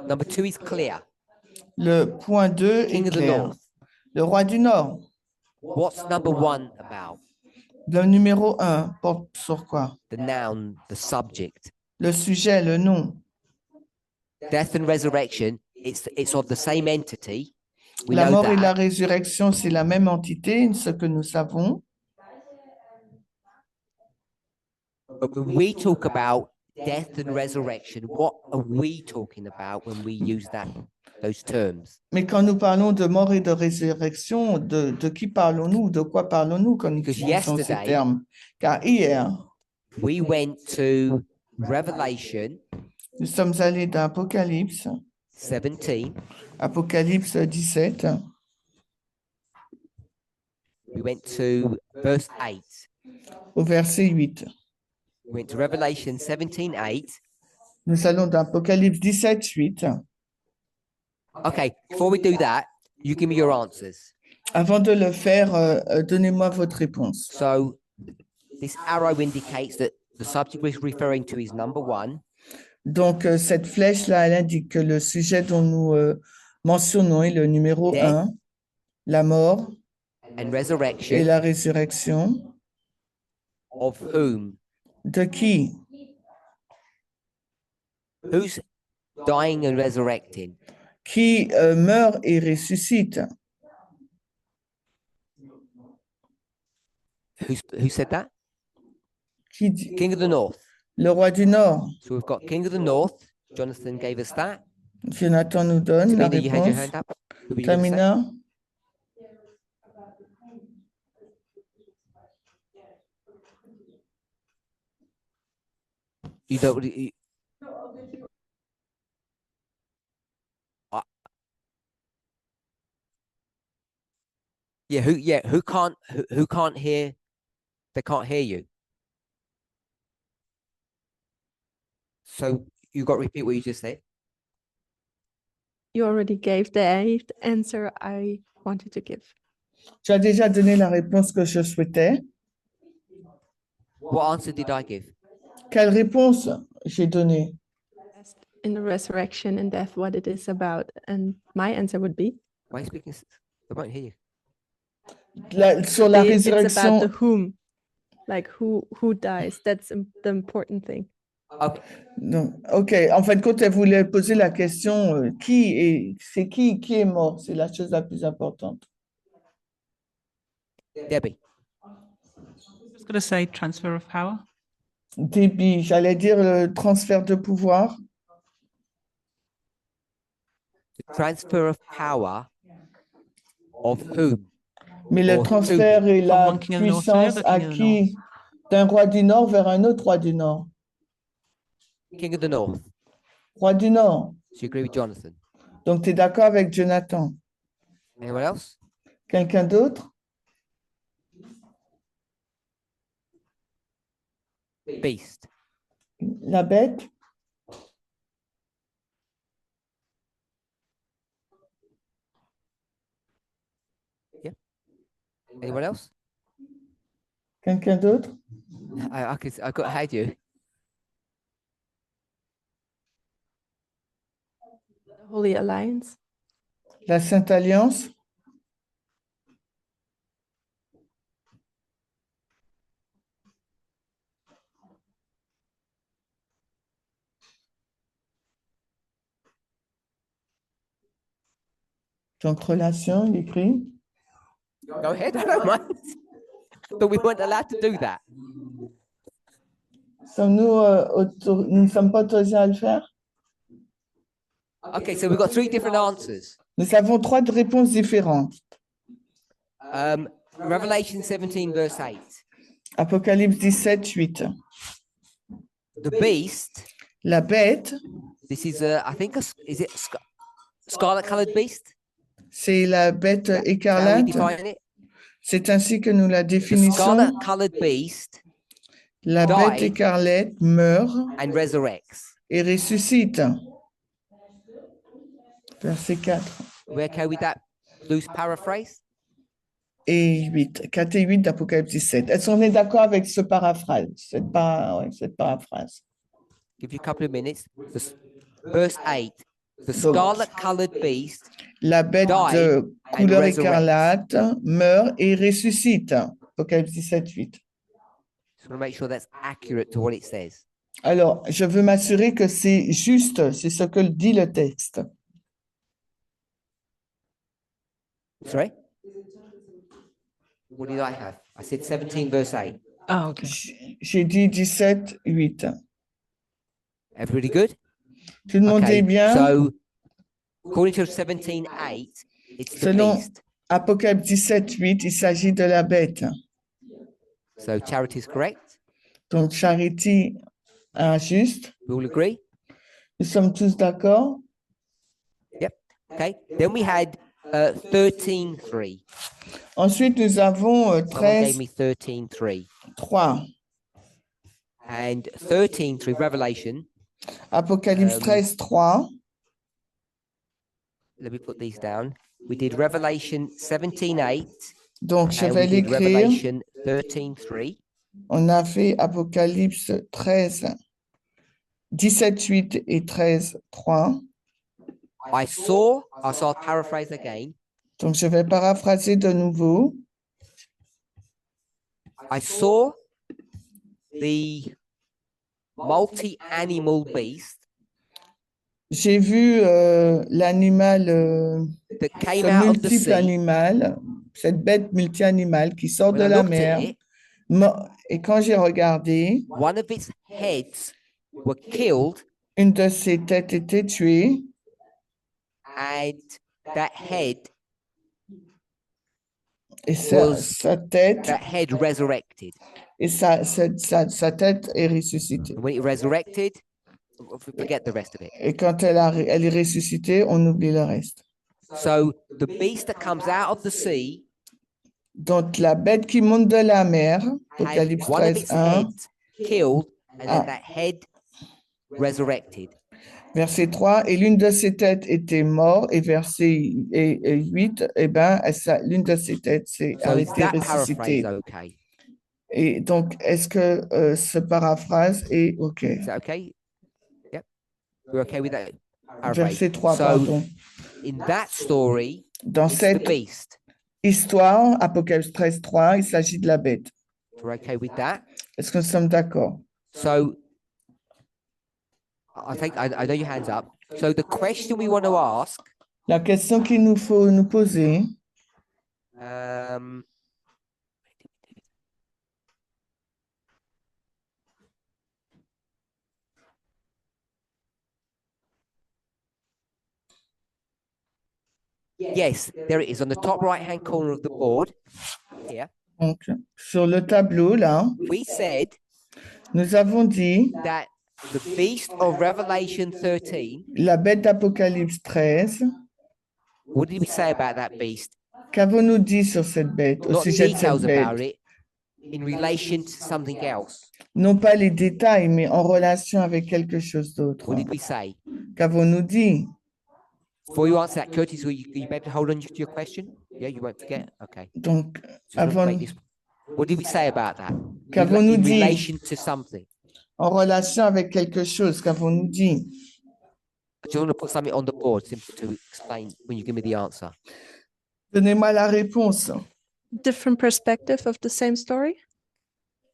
Number 2 is clear. Le point 2 King est of the clair. North. Le roi du Nord. What's number 1 about? Le numéro 1 porte sur quoi? The noun, the subject. Le sujet, le nom. Death and resurrection, it's of the same entity. We La know mort et la that. résurrection, c'est la même entité, ce que nous savons. But when we talk about death and resurrection, what are we talking about when we use those terms? Mais quand nous parlons de mort et de résurrection, de qui parlons-nous? De quoi parlons-nous quand nous Because utilisons ces yesterday- termes? Car hier, We went to Revelation nous sommes allés d'Apocalypse, 17. Apocalypse 17, We went to verse 8. au verset 8. We went to Revelation 17:8. Nous allons d'Apocalypse 17, 8. Okay, before we do that, you give me your answers. Avant de le faire, donnez-moi votre réponse. So this arrow indicates that the subject we're referring to is number 1. Donc, cette flèche-là, elle indique que le sujet dont nous mentionnons est le numéro Death. 1, la mort And et resurrection la résurrection. of whom? De qui? Who's dying and resurrecting. qui meurt et ressuscite. Who said that? Qui dit? King of the North. Le roi du Nord. So we've got King of the North. Jonathan gave us that. Jonathan nous donne la Tamina, you had your réponse. hand up. Who were you gonna say? Tamina, You don't. Yeah. Who? Yeah. Who can't? Who can't hear? They can't hear you. So you got to repeat what you just said. You already gave the answer I wanted to give. tu as déjà donné la réponse que je souhaitais. What answer did I give? Quelle réponse j'ai donnée? In the resurrection and death, what it is about. And my answer would be Why are you speaking? They won't hear you. Sur la it's about résurrection, the whom, like who dies. That's the important thing. Okay. non, ok. En fin de compte, elle voulait poser la question c'est qui est mort? C'est la chose la plus importante. Debbie. I was going to say transfer of power. Débit, j'allais dire le transfert de pouvoir. The transfer of power of whom? Mais le Or transfert et la one king of the north to the puissance other à king of the qui? D'un roi du Nord vers un autre roi du Nord. King of the North. Roi du Nord. So you agree with Jonathan? Donc, tu es d'accord avec Jonathan? Anyone else? Quelqu'un d'autre? Beast. La bête? Anyone else? Quelqu'un d'autre? I got had you. The Holy Alliance. La Sainte Alliance? Donc, relation, il écrit. Go ahead, I don't mind. But we weren't allowed to do that. Nous ne sommes pas autorisés à le faire? Okay, so we've got three different answers. Nous avons trois réponses différentes. Revelation 17, verse 8. Apocalypse 17, 8. The beast, La bête, this is I think, is it scarlet colored beast? c'est la bête How we écarlate. define it? C'est ainsi que nous la The définissons. scarlet colored beast La bête die. écarlate meurt and resurrects. et ressuscite. Verset 4 We're okay with that loose paraphrase? et 8. 4 et 8 d'Apocalypse 17. Est-ce qu'on est d'accord avec ce paraphrase, cette paraphrase? Give you a couple of minutes. Verse 8. The scarlet colored beast La bête die de and couleur resurrects. écarlate meurt et ressuscite. Apocalypse 17, 8. Just want to make sure that's accurate to what it says. Alors, je veux m'assurer que c'est juste, c'est ce que dit le texte. Sorry? What did I have? I said 17, verse 8. Oh, okay. J'ai dit 17, 8. Everybody good? Tout le monde est bien? So, according to 17, 8, it's the Selon beast. Apocalypse 17, 8, il s'agit de la bête. So, charity is correct. Donc, Charity injuste. We all agree? Nous sommes tous d'accord? Okay. Then we had 13, 3. Ensuite, nous avons Someone gave 13, me 13, 3. 3. And 13, 3, Revelation. Apocalypse 13, 3. Let me put these down. We did Revelation 17, 8. Donc, je And vais we did l'écrire. Revelation 13, 3. On a fait Apocalypse 13, 17, 8 et 13, 3. I'll paraphrase again. Donc, je vais paraphraser de nouveau. I saw the multi-animal beast J'ai vu l'animal, that came ce out of the multiple sea. animal, cette bête multi-animal qui sort When de I la looked mer. at it, Et quand j'ai regardé, one of its heads were killed, une de ses têtes était tuée and that head et was sa tête that head resurrected. et sa tête est ressuscitée. And when it resurrected, forget the rest of it. Et quand elle est ressuscitée, on oublie le reste. So the beast that comes out of the sea Donc la bête qui monte de la mer, had Apocalypse one of 13, its 1, heads killed, and Ah. then that head resurrected. verset 3, et l'une de ses têtes était morte, et verset 8, eh ben, l'une de ses têtes s'est So is arrêtée, that paraphrase ressuscitée. okay? Et donc, est-ce que ce paraphrase est OK? Is that okay? Yep. We're okay with that paraphrase. Verset 3, So pardon. in that story, Dans it's the cette beast. histoire, Apocalypse 13, 3, il s'agit de la bête. We're okay with that. Est-ce que nous sommes d'accord? So I think I know your hands up. So the question we want to ask, La question qu'il nous faut nous poser, yes, there it is on the top right-hand corner of the board here. donc, sur le tableau, là, We said nous avons dit that the beast of Revelation 13, la bête d'Apocalypse 13. what did we say about that beast? Qu'avons-nous dit sur cette bête, au Not sujet de details cette bête? about it in relation to something else. Non pas les détails, mais en relation avec quelque chose d'autre. What did we say? Qu'avons-nous dit? Before you answer that, Curtis, will you be able to hold on to your question? Yeah, you won't forget? Okay. Donc, So let's avant, make this- What did we say about that? Qu'avons-nous In dit? relation to something. en relation avec quelque chose, qu'avons-nous dit? I just want to put something on the board simply to explain when you give me the answer. Donnez-moi la réponse. Different perspective of the same story.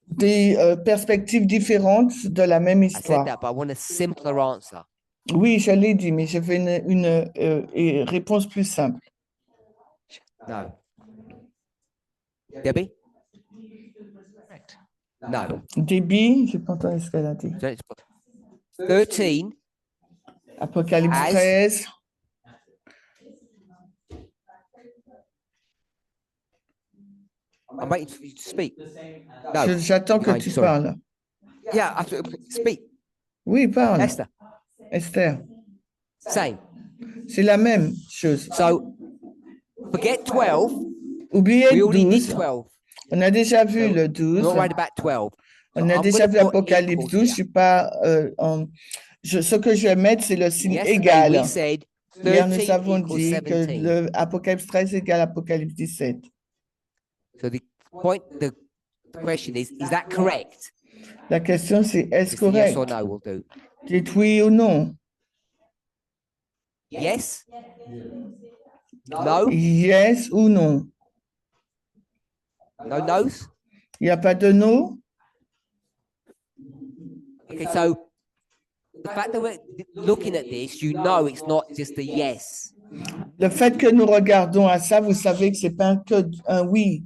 Des perspectives différentes de la même I said histoire. that, but I want a simpler answer. Oui, je l'ai dit, mais je veux une réponse plus simple. No. Debbie? Correct. No. Débit, je n'ai pas entendu ce qu'elle a dit. 13 Apocalypse As- 13. I'm waiting for you to speak. No. J'attends que Fine, tu sorry. parles. Yeah, I have to speak. Oui, parle. Esther, Esther. same. C'est la même chose. So forget 12. Oubliez We already did 12. 12. On a déjà vu So, le I'm 12. not worried about 12. On a I'm déjà gonna vu put Apocalypse equals 12. here. Je suis pas ce que je vais mettre, c'est le signe Yesterday égal. we said Hier, nous 13 avons equals dit que 17. le Apocalypse 13 égale Apocalypse 17. So the question is that correct? La question, c'est est-ce Just a yes correct? or no will do. Dites oui ou non. Yes? No? Yes ou non. No no's? Il n'y a pas de non? Okay, so the fact that we're looking at this, you know it's not just a yes. Le fait que nous regardons à ça, vous savez que c'est pas que un oui.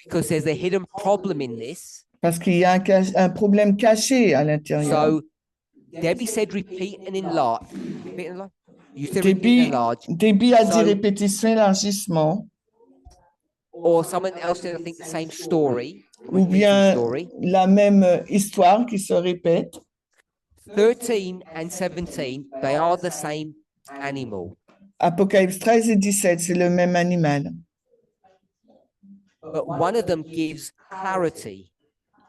Because there's a hidden problem in this. Parce qu'il y a un problème caché à l'intérieur. So Debbie said repeat and enlarge. Repeat and enlarge? You said repeat and enlarge. Débit a dit So- répétition, élargissement, Or someone else said, I think, the same story. ou repeating bien story. la même histoire qui se répète. 13 and 17, they are the same animal. Apocalypse 13 et 17, c'est le même animal. But one of them gives clarity,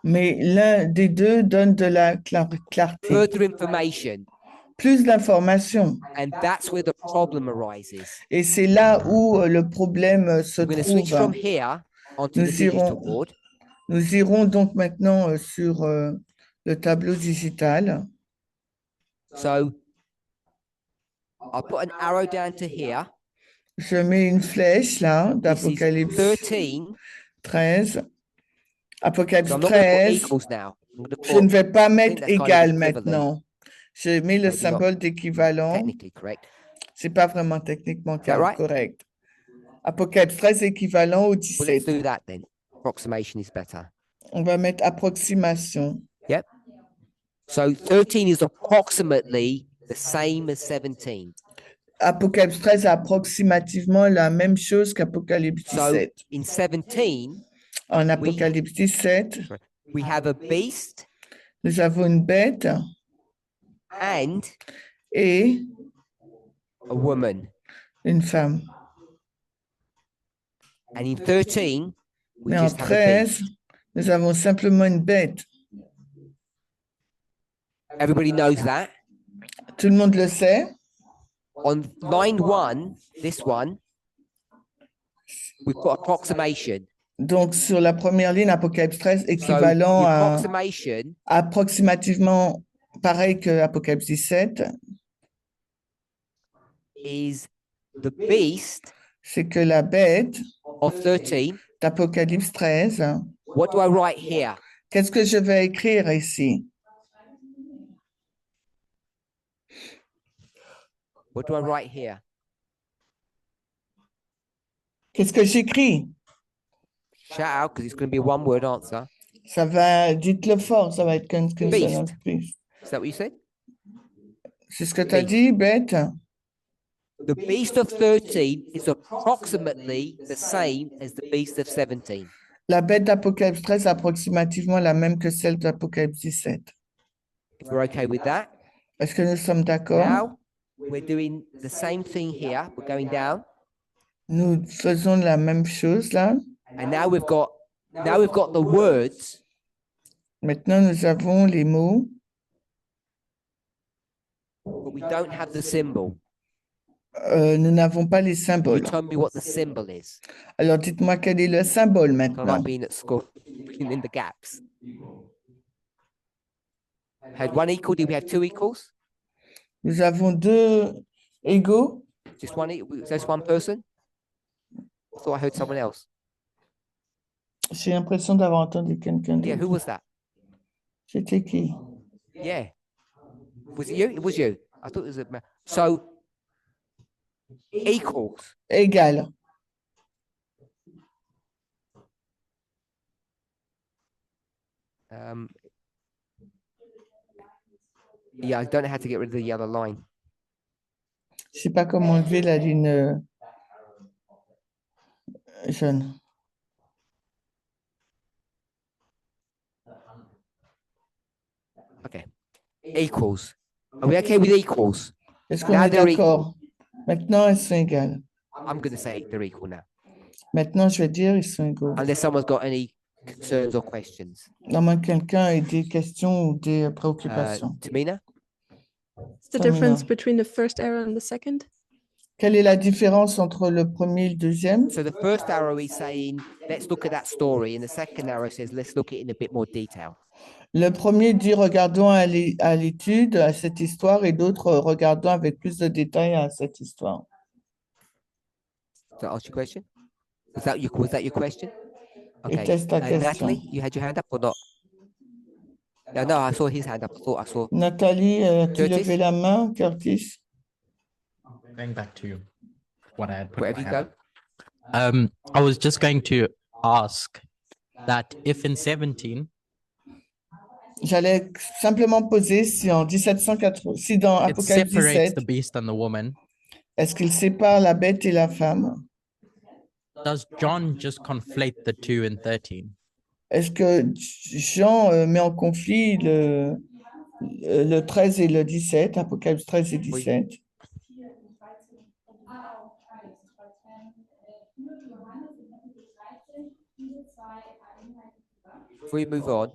Mais l'un des deux donne de la clarté, further information, plus d'informations. and that's where the problem arises. Et c'est là où le problème se We're going to switch from trouve. here onto Nous the digital irons- board. Nous irons donc maintenant sur le tableau digital. So I'll put an arrow down to here. Je mets une flèche là This is d'Apocalypse 13. 13. Apocalypse So I'm not going to put 13, equals now. I'm gonna Je ne put vais pas mettre that's kind of égal equivalent. maintenant. Je mets le Maybe not symbole d'équivalent. technically correct. C'est pas vraiment techniquement that right? correct. Apocalypse 13 équivalent au Well, let's 17. do that then. Approximation is better. On va mettre approximation. Yep. So 13 is approximately the same as 17. Apocalypse 13 est approximativement la même chose qu'Apocalypse So 17. in 17, En Apocalypse 17, we have a beast nous avons une bête and et a woman. une femme. And in 13, we Mais en just have a 13, beast. nous avons simplement une bête. Everybody knows that. Tout le monde le sait. On line 1, this one, we've got approximation. Donc, sur la première ligne, Apocalypse 13 So équivalent the à approximation approximativement pareil que Apocalypse 17, is the beast c'est que la bête of 13. d'Apocalypse 13, What do I write here? qu'est-ce que je vais écrire ici? What do I write here? Qu'est-ce que j'écris? Shout out because it's going to be a one-word answer. Ça va, dites-le fort, ça va être qu'une seule Beast. entreprise. Is that what you said? C'est ce que tu as Beast. dit, bête? The beast of 13 is approximately the same as the beast of 17. La bête d'Apocalypse 13 est approximativement la même que celle d'Apocalypse 17. If we're okay with that. Est-ce que nous sommes d'accord? Now we're doing the same thing here. We're going down, Nous faisons la même chose là. and now we've got the words, Maintenant, nous avons les mots, but we don't have the symbol. nous n'avons pas les You symboles. tell me what the symbol is. Alors, dites-moi quel est le symbole Kind of maintenant. like being at school, in the gaps. Had one equal? Did we have two equals? Nous avons deux égaux. Just one? Just one person? I thought I heard someone else. J'ai l'impression d'avoir entendu quelqu'un Yeah, who d'autre. was that? C'était qui? Yeah. Was it you? It was you. I thought it was a man. So equals. Égal. Yeah, I don't know how to get rid of the other line. Je sais pas comment enlever la ligne jaune. Okay. Equals. Are we okay with equals? Est-ce qu'on Now est they're d'accord? Maintenant, elles sont égales. I'm going to say they're equal now. Maintenant, je vais dire ils sont égaux. Unless someone's got any concerns or questions. À moins que quelqu'un ait des questions ou des préoccupations. Tamina? What's the Tamina. difference between the first arrow and the second? Quelle est la différence entre le premier et le deuxième? So the first arrow is saying, let's look at that story. And the second arrow says, let's look at it in a bit more detail. Le premier dit regardons à l'étude, à cette histoire, et d'autres regardons avec plus de détails à cette histoire. Does that answer your question? Was that your question? Okay. Était-ce ta question? Natalie, you had your hand up or not? No, I saw his hand up. I thought I saw. Nathalie, tu Curtis? levais la main, Curtis? Going back to what I had put Wherever in you my go. hand. I was just going to ask that if in 17 J'allais simplement poser si en 1780, si dans it Apocalypse separates 17, the beast and the woman, est-ce qu'il sépare la bête et la femme? does John just conflate the two in 13? Est-ce que Jean met en conflit le 13 et le 17, Apocalypse 13 et 17? Before we move on,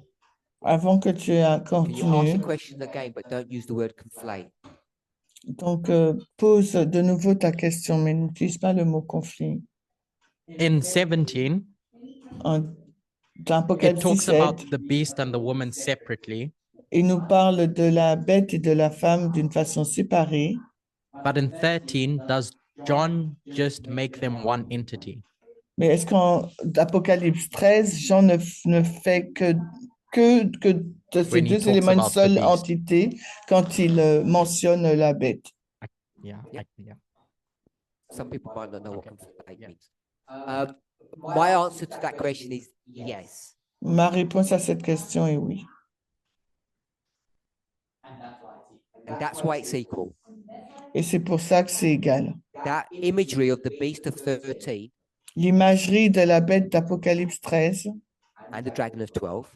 Avant que tu can you ask the continues, question again, but don't use the word conflate? donc pose de nouveau ta question, mais n'utilise pas le mot conflit. In 17, Dans it Apocalypse talks 17, about the beast and the woman separately, il nous parle de la bête et de la femme d'une façon séparée. but in 13, does John just make them one entity? Mais est-ce qu'en Apocalypse 13, Jean ne fait que que de ces When he deux talks éléments, une about the seule beast. entité quand il mentionne la bête. Yeah. Yeah. Some people might not know what conflate means. My answer to that question is yes. Ma réponse à cette question est oui. And that's why it's equal. Et c'est pour ça que c'est égal. That imagery of the beast of 13 L'imagerie de la bête d'Apocalypse 13 and the dragon of 12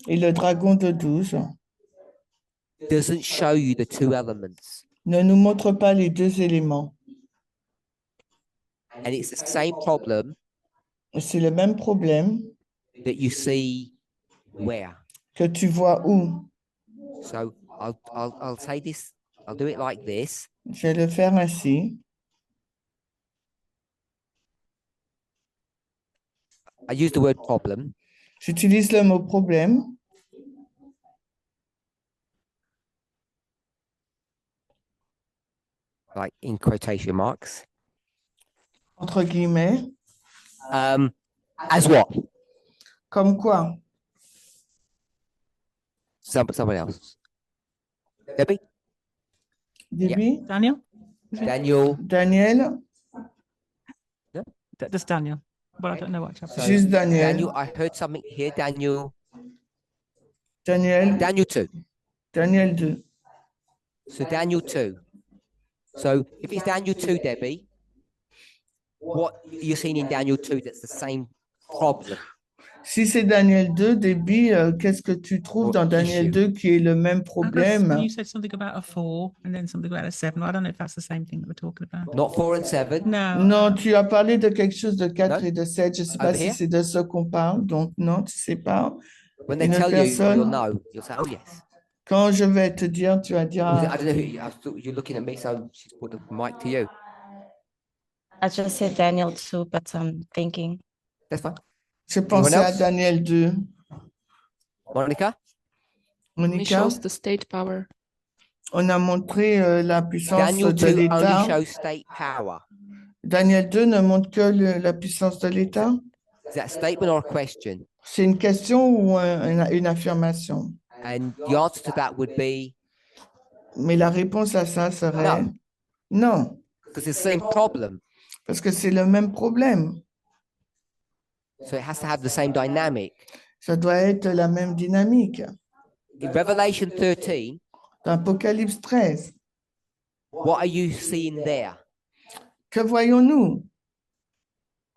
et le dragon de 12 doesn't show you the two elements. ne nous montre pas les deux éléments. And it's the same problem C'est le même problème that you see where. que tu vois où. So I'll say this, I'll do it like this. Je vais le faire ainsi. I use the word problem. J'utilise le mot problème. Like in quotation marks. Entre guillemets. As what? Comme quoi? Somebody else. Debbie? Debbie? Daniel? Daniel? Daniel? Just Daniel. But I don't know what chapter. Juste Daniel. Daniel, I heard something here, Daniel. Daniel. Daniel 2. Daniel 2. So Daniel 2. So if it's Daniel 2, Debbie, what you're seeing in Daniel 2 that's the same problem? Si c'est Daniel 2, Debbie, qu'est-ce que tu trouves dans Daniel 2 qui est le même problème? You said something about a 4 and then something about a 7. I don't know if that's the same thing that we're talking about. Not 4 and 7. No. Non, tu as parlé de quelque chose de 4 Non? et de 7. Je ne sais pas Over si here? c'est de ce qu'on parle. Donc, non, tu ne sais pas. When they Une tell you, personne- you'll know. You'll say, oh, yes. Quand je vais te dire, tu vas dire, I ah, don't know who I thought you're looking at me, so she's put the mic to you. I just said Daniel too, but I'm thinking. That's fine. je pensais à else? Daniel 2. Monica? Monica, the state power. on a montré la puissance Daniel de 2 only l'État. shows state power. Daniel 2 ne montre que la puissance de l'État. Is that a statement or a question? C'est une question ou une affirmation? And the answer to that would be Mais la réponse à ça serait non, because it's the same problem. parce que c'est le même problème. So it has to have the same dynamic. Ça doit être la même dynamique. In Revelation 13, Dans Apocalypse 13, what are you seeing there? que voyons-nous?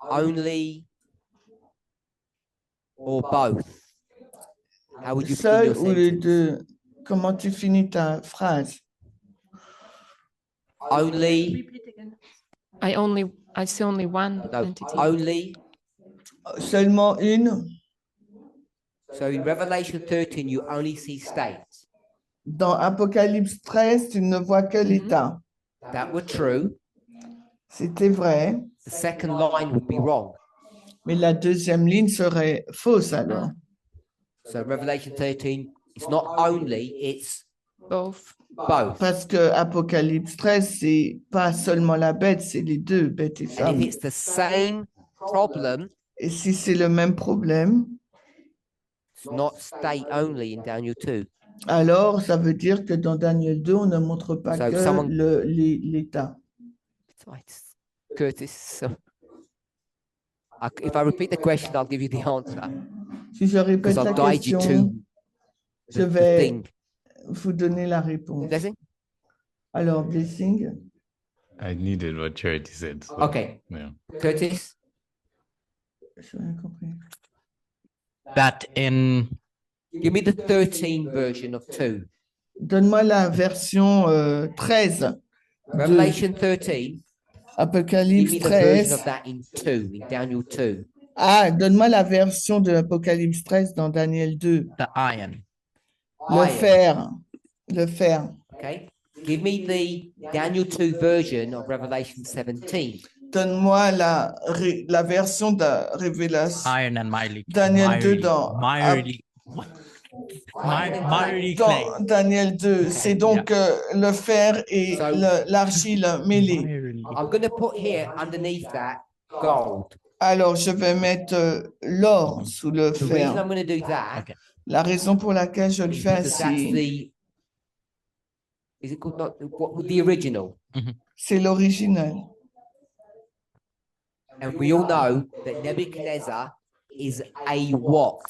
Only or both? How would you begin Seul your ou les sentence? deux? Comment tu finis ta phrase? Only, I see only one no, only. Seulement une? So in Revelation 13, you only see states. Dans Apocalypse 13, tu ne vois que l'État. That were true. C'était vrai, The second line would be wrong. mais la deuxième ligne serait fausse alors. So Revelation 13, it's not only, it's Both. both. Parce que Apocalypse 13, c'est pas seulement la bête, c'est les deux, bête et And if femme. it's the same problem, Et si c'est le même problème, it's not state only in Daniel 2. alors ça veut dire que dans Daniel 2, on ne montre pas So que someone- l'État. Right. Curtis, so if I repeat the question, I'll give you the answer. Si je répète Because la I'll guide you question, to je the vais thing. vous donner la réponse. Blessing? Alors, Blessing, I needed what Charity said. so, Okay. Yeah. Curtis? je n'ai rien compris. That in Give me the 13 version of 2. Donne-moi la version 13, Revelation 13. Give Apocalypse me the version 13. of that in 2, in Daniel 2. Ah, donne-moi la version de Apocalypse 13 dans Daniel 2. the iron. Le Iron, fer, le fer. Okay. Give me the Daniel 2 version of Revelation 17. Donne-moi la version de Révélation. Iron and miry. Daniel 2 dans- miry clay. Dans Daniel 2, c'est donc le fer et So- l'argile mêlée. Miry. I'm going to put here underneath that gold. Alors, je vais mettre l'or sous le The reason fer. I'm going to do that Okay. La raison pour laquelle je le fais because that's ainsi, is it called not what the original? c'est l'original. And we all know that Nebuchadnezzar is a what?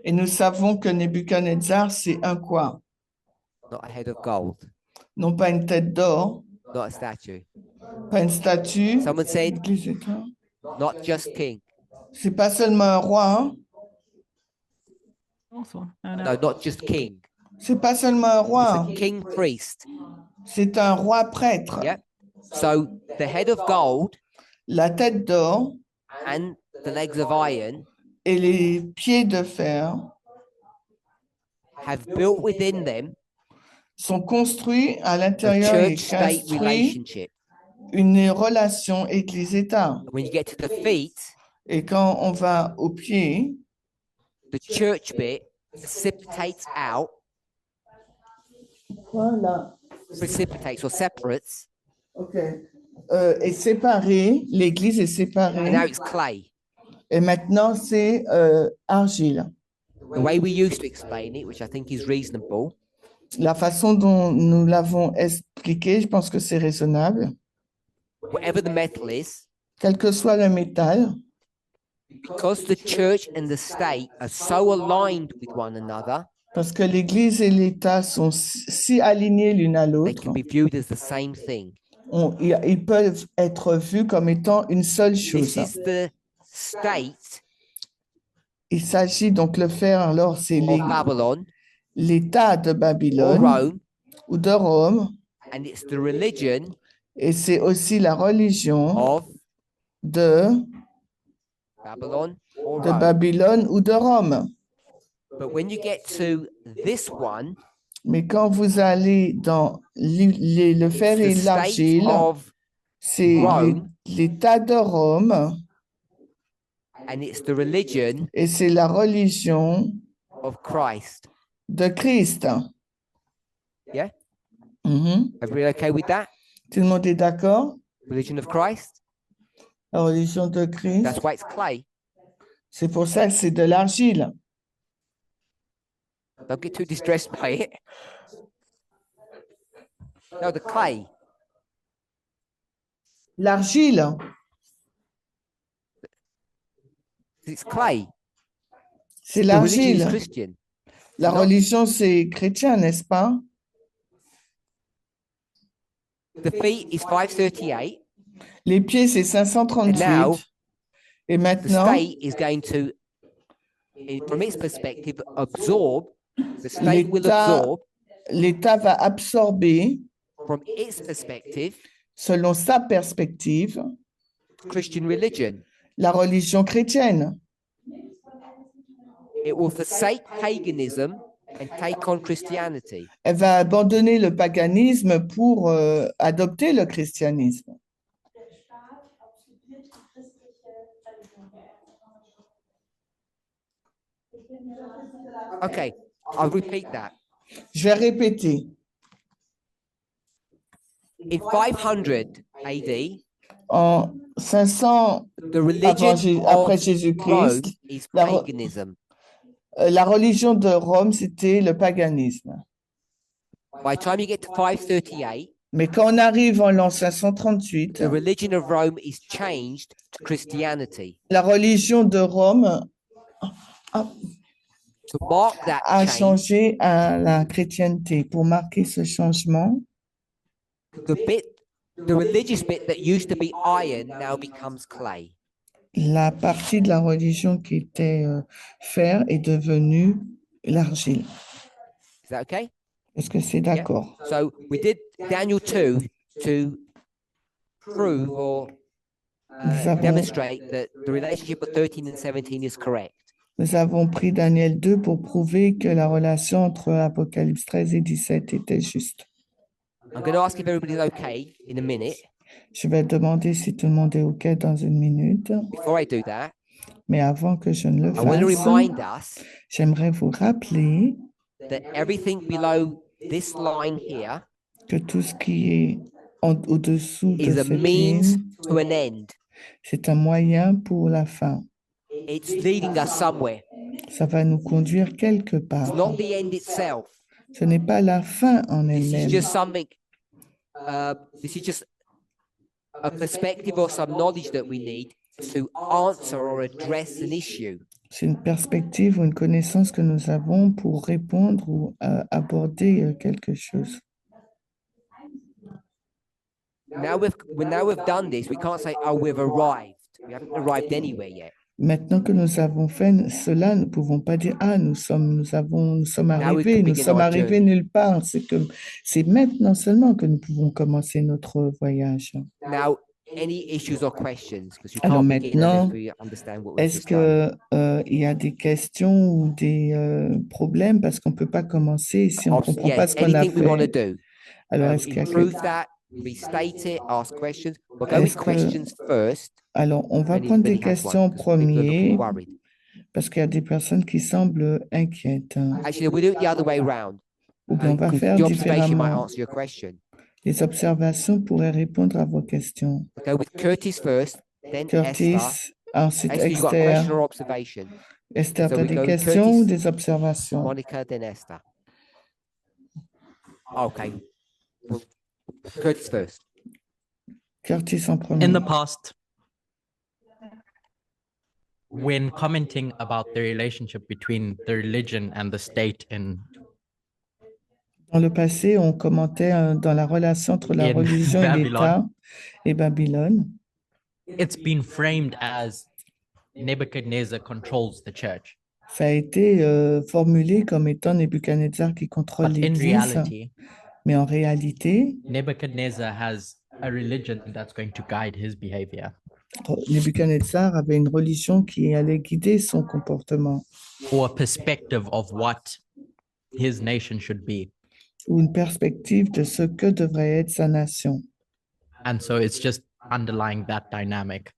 Et nous savons que Nebuchadnezzar, c'est un quoi? Not a head of gold, Non pas une tête d'or, not a statue, pas une statue. Someone said- L'église est un- not just king. C'est pas seulement un roi, hein? Awful. No, no. No, not just king. C'est pas seulement un roi, It's hein? a king priest. C'est un roi prêtre. Yeah. So the head of gold La tête d'or and the legs of iron et les pieds de fer have built within them sont construits à a l'intérieur et church-state construits relationship. une relation Église-État. When you get to the feet, Et quand on va aux pieds, the church bit precipitates out, voilà. precipitates or separates, Ok. Est séparé, l'Église est and séparée. now it's clay. Et maintenant, c'est argile. The way we used to explain it, which I think is reasonable, La façon dont nous l'avons expliqué, je pense que c'est raisonnable. whatever the metal is, Quel que soit le métal, because the church and the state are so aligned with one another, parce que l'Église et l'État sont si alignés l'une à they l'autre, can be viewed as the same thing. ils peuvent être vus comme étant une seule This chose. is the state Il s'agit donc le faire, alors c'est of Babylon l'État de or Babylone Rome, ou de Rome, and it's the religion et c'est aussi la religion of de Babylon or de Rome. Babylone ou de Rome. But when you get to this one, Mais quand vous allez dans le it's fer the et state l'argile, of c'est Rome. l'État de Rome and it's the religion et c'est la religion of Christ. de Christ. Yeah? Mhm. Everybody okay with that? Tout le monde est d'accord? Religion of Christ? La religion de Christ, That's why it's clay. c'est pour ça que c'est de l'argile. Don't get too distressed by it. No, the clay. L'argile, It's clay. c'est The religion is l'argile. Christian. La Non. religion, c'est chrétien, n'est-ce pas? The feet is 538. Les pieds, c'est And now, 538. Et the maintenant, state is going to, from its perspective, absorb. The state will L'État- absorb l'État va absorber, from its perspective selon sa perspective, Christian religion. la religion chrétienne. It will forsake paganism and take on Christianity. Elle va abandonner le paganisme pour adopter le christianisme. Okay, I'll repeat that. Je vais répéter. In 500 AD, En 500 the religion après of Jésus-Christ, Rome is la re- paganism. la religion de Rome, c'était le paganisme. By the time you get to 538, Mais quand on arrive en l'an the 538, religion of Rome is changed to Christianity. la religion de Rome To mark that a change, changé à la chrétienté. Pour marquer ce changement, the religious bit that used to be iron now becomes clay. la partie de la religion qui était fer est devenue l'argile. Is that okay? Est-ce que c'est d'accord? So we did Daniel 2 to prove or Nous avons- demonstrate that the relationship of 13 and 17 is correct. Nous avons pris Daniel 2 pour prouver que la relation entre Apocalypse 13 et 17 était juste. I'm going to ask if everybody's okay in a minute. Je vais demander si tout le monde est OK dans une minute, Before I do that, mais avant que je ne le I want to fasse, remind us j'aimerais vous rappeler that everything below this line here que tout ce qui est au-dessous de is a cette means ligne, to an end. c'est un moyen pour la fin. It's leading us somewhere. Ça va nous conduire quelque It's part. not the end itself. Ce n'est pas la fin en This is elle-même. just something. This is just a perspective or some knowledge that we need to answer or address an issue. C'est une perspective ou une connaissance que nous avons pour répondre ou aborder quelque chose. Now we've done this, we can't say, "Oh, we've arrived." We haven't arrived anywhere yet. Maintenant que nous avons fait cela, nous ne pouvons pas dire, ah, nous sommes we arrivés, can nous begin sommes our arrivés journey. nulle part. C'est maintenant seulement que nous pouvons commencer notre voyage. Now, any issues or questions? Because you Alors can't begin maintenant, unless we understand what we've est-ce just done. que il y a des questions ou des problèmes parce qu'on ne peut pas commencer si on ne comprend pas ce qu'on a Anything we want to fait? do. Alors, est-ce qu'il y a Improve that, restate it, ask questions. We'll go Est-ce with que- questions first. Alors, on va when he- prendre when des he has one, questions en 'cause people are looking premier worried. parce qu'il y a des personnes qui semblent inquiètes. Actually, we'll do it the other way round. Ou bien on va 'Cause faire the observation might différemment. answer your question. Les observations pourraient répondre à vos questions. We'll go with Curtis first, then Esther. Curtis, ensuite Esther, you've got a question Esther. or observation. Esther, So tu as we des go questions ou Curtis, des observations? Monica, then Esther. Okay. Well, Curtis first. Curtis en premier. In the past, when commenting about the relationship between the religion and the state Dans le passé, on commentait dans la relation entre la In religion et Babylon. l'État et Babylone. it's been framed as Nebuchadnezzar controls the church. Ça a été formulé comme étant Nebuchadnezzar qui contrôle But in l'Église, reality, mais en réalité, Nebuchadnezzar has a religion that's going to guide his behavior. Nebuchadnezzar avait une religion qui allait guider son comportement Or a perspective of what his nation should be. ou une perspective de ce que devrait être sa nation. And so it's just underlying that dynamic.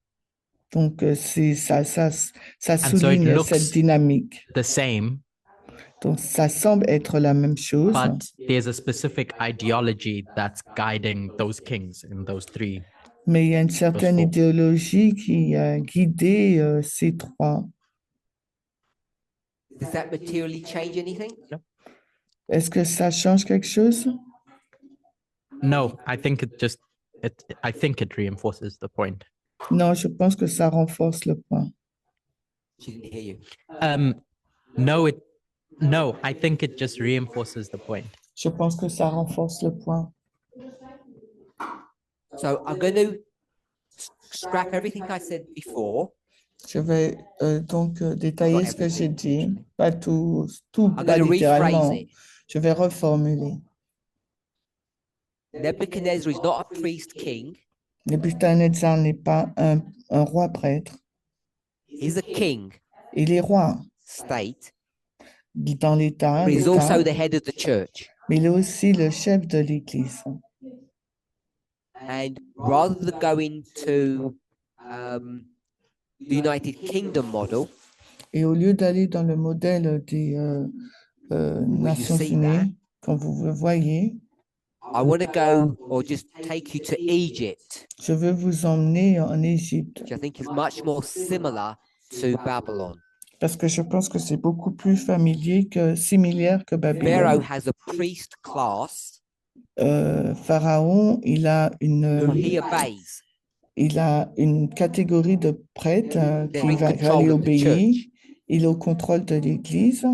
Donc, ça so it souligne looks- cette dynamique. The same, Donc, ça semble être la même chose, but there's a specific ideology that's guiding those kings in those three. mais il y a une certaine four. idéologie qui a guidé ces trois. Does that materially change anything? Est-ce que ça change quelque chose? No, I think I think it reinforces the point. Non, je pense que ça renforce le point. She didn't hear you. No, I think it just reinforces the point. Je pense que ça renforce le point. So I'm going to scrap everything I said before. Je vais donc détailler Not ce que j'ai everything, dit, pas tout I'm pas going to littéralement. rephrase it. Je vais reformuler. Nebuchadnezzar is not a priest king. Nebuchadnezzar n'est pas un roi prêtre, He's a king, il est roi state, dans l'État, but he's l'État, also the head of the church. mais il est aussi le chef de l'Église. And rather than going to the United Kingdom model, Et au lieu d'aller dans le modèle des Nations see Unies, that? comme vous le voyez, I want to go or just take you to Egypt, je veux vous emmener en Égypte which I think is much more similar to Babylon. parce que je pense que c'est beaucoup plus similaire que Pharaoh Babylone. has a priest class Pharaon, il a who he obeys. une catégorie de prêtres They're qui in va control lui of the obéir. church, Il est au contrôle de l'Église,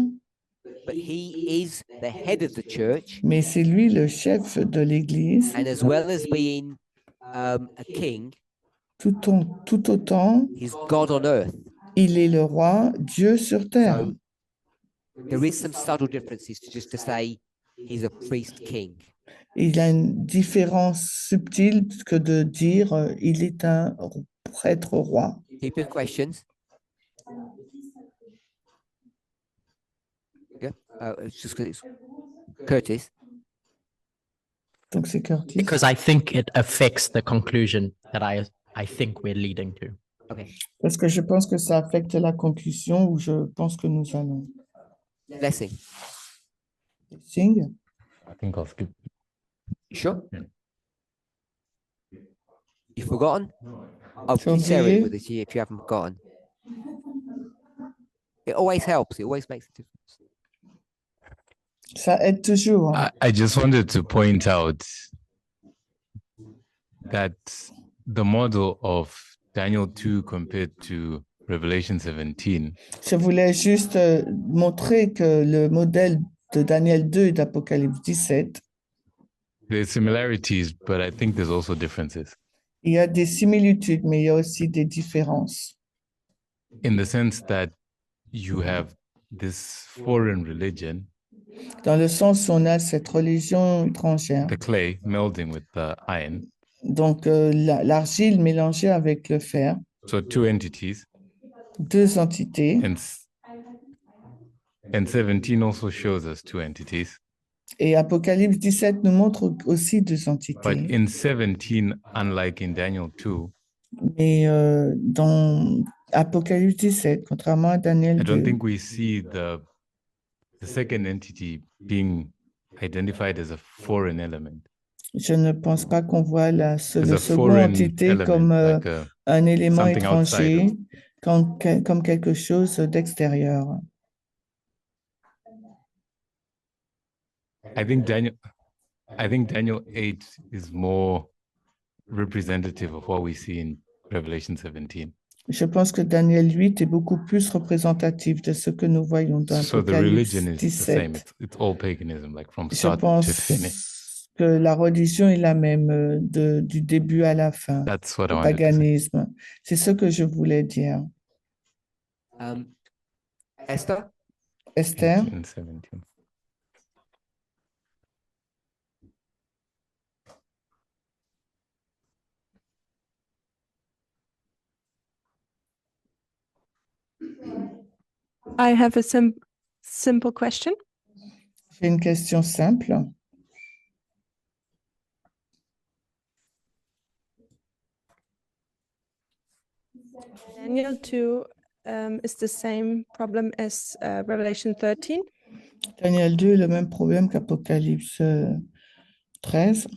but he is the head of the church, mais c'est lui le chef de l'Église, and as well as being a king, tout autant he's God on earth. il est le roi, Dieu sur terre. So there is some subtle differences to say he's a priest king. Il y a une différence subtile que de dire il est un prêtre roi. Keep your questions. Yeah, it's just 'cause it's Curtis. Donc c'est Curtis. Because I think it affects the conclusion that I think we're leading to. Okay, Parce que je pense que ça affecte la conclusion où je pense que nous allons. blessing. Sing. I think I'll skip. You sure? You've forgotten? Oh, J'ai please share oublié. it with us if you haven't forgotten. It always helps. It always makes a difference. Ça aide toujours. I just wanted to point out that the model of Daniel 2 compared to Revelation 17 Je voulais juste montrer que le modèle de Daniel 2 et d'Apocalypse 17, there's similarities, but I think there's also differences il y a des similitudes, mais il y a aussi des différences. in the sense that you have this foreign religion, Dans le sens où on a cette religion étrangère, the clay melding with the iron. donc l'argile mélangée avec le fer, So two entities, deux entités. and 17 also shows us two entities. Et Apocalypse 17 nous montre aussi deux But entités. in 17, unlike in Daniel 2, Mais dans Apocalypse 17, contrairement à Daniel I don't 2, think we see the second entity being identified as a foreign element. je ne pense pas qu'on voit la As le a second foreign entité element, comme like un élément something outside étranger, comme quelque chose d'extérieur. I think Daniel 8 is more representative of what we see in Revelation 17. Je pense que Daniel 8 est beaucoup plus représentatif de ce que nous voyons dans So the Apocalypse religion is the same. 17. It's all paganism, like from Je start to finish. pense que la religion est la même du début à la fin, That's what I le wanted to say. paganisme. C'est ce que je voulais dire. Esther? Esther, 18 and 17. I have a simple question. j'ai une question simple. Daniel 2 is the same problem as Revelation 13. Daniel 2 est le même problème qu'Apocalypse 13.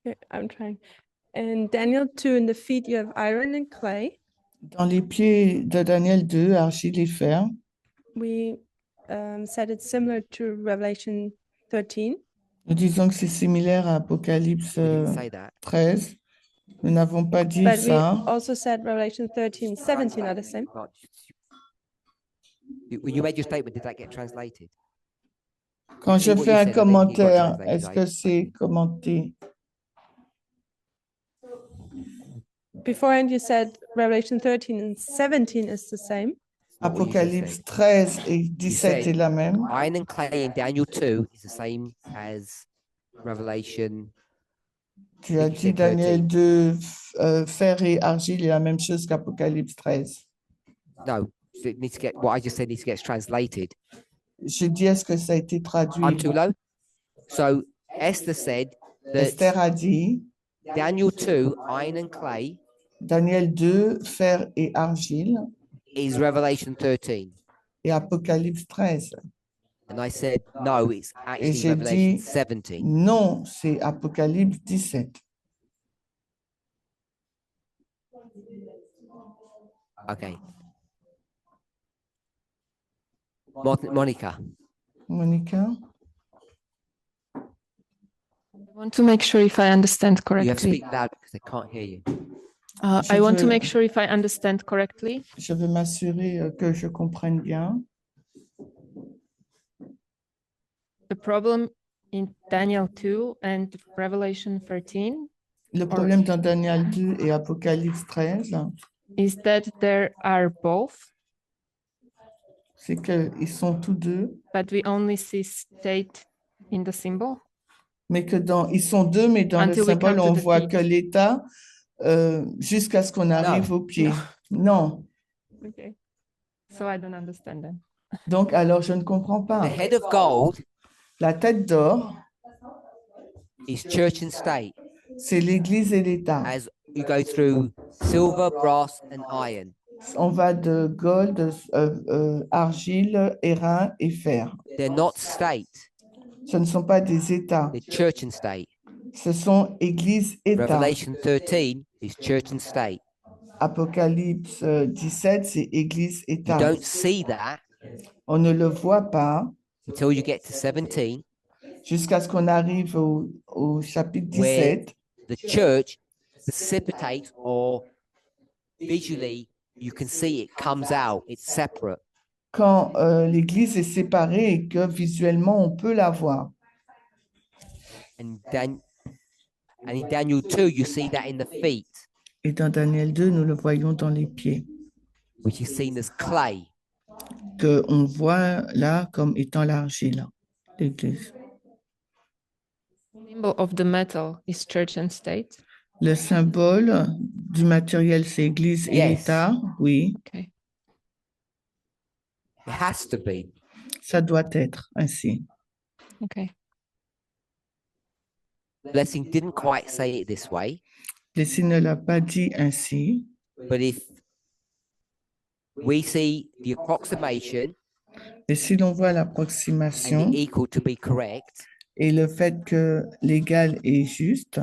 Okay, I'm trying. In Daniel 2, in the feet, you have iron and clay. Dans les pieds de Daniel 2, argile et fer, We said it's similar to Revelation 13. nous disons que c'est similaire à Apocalypse We didn't say that. 13. Nous n'avons pas dit But we ça. also said Revelation 13, 17 are the same. But when you made your statement, did that get translated? Quand je what you fais un said, I think you got commentaire, translated, est-ce que right? c'est commenté? Beforehand, you said Revelation 13 and 17 is the same. Not what you just Apocalypse said. 13 et 17 said- est la même. Iron and clay in Daniel 2 is the same as Revelation. Tu as you dit said Daniel 2, fer et argile est la même chose qu'Apocalypse 13. No, so it needs to get what I just said needs to get translated. Je dis, est-ce que ça a été traduit? I'm too low. So Esther said Esther that a dit, Daniel 2, iron and clay, Daniel 2, fer et argile, is Revelation 13. et Apocalypse 13. And I said, no, it's actually j'ai Revelation dit- 17. Non, c'est Apocalypse 17. Okay. Monica, Monica, I want to make sure if I understand you have to correctly. speak loud because they can't hear you. Je I want to veux- make sure if I understand correctly. je veux m'assurer que je comprenne bien. The problem in Daniel 2 and Revelation 13 Le problème dans Daniel 2 et Apocalypse 13, is that there are both, c'est qu'ils sont tous deux, but we only see state in the symbol. mais ils sont deux, mais dans le Until we symbole, come to on the voit feet. que l'état jusqu'à ce qu'on arrive au pied. Non. Okay. So I don't understand that. Donc, alors, je ne comprends The pas. head of gold La tête d'or is church and state. c'est l'Église et l'État. As you go through silver, brass, and iron. On va de gold, argile, airain et fer. They're not state. Ce ne sont pas des États, They're church and state. ce sont Église-État. Revelation 13 is church and state. Apocalypse 17, c'est You Église-État. don't see that On ne le voit pas until you get to 17, jusqu'à ce qu'on arrive au chapitre where 17, the church precipitates, or visually you can see it comes out, it's separate. quand l'Église est séparée et que visuellement on peut la voir. And in Daniel 2, you see that in the feet, Et dans Daniel 2, nous le voyons dans les pieds, which is seen as clay. qu'on voit là comme étant l'argile, l'Église. Symbol of the metal is church and state. Le symbole du matériel, c'est Église et Yes. État, oui, Okay. It has to be. ça doit être ainsi. Okay. Blessing didn't quite say it this way, Blessing ne l'a pas dit ainsi, but if we see the approximation mais si l'on voit and l'approximation the equal to be correct, et le fait que l'égal est juste,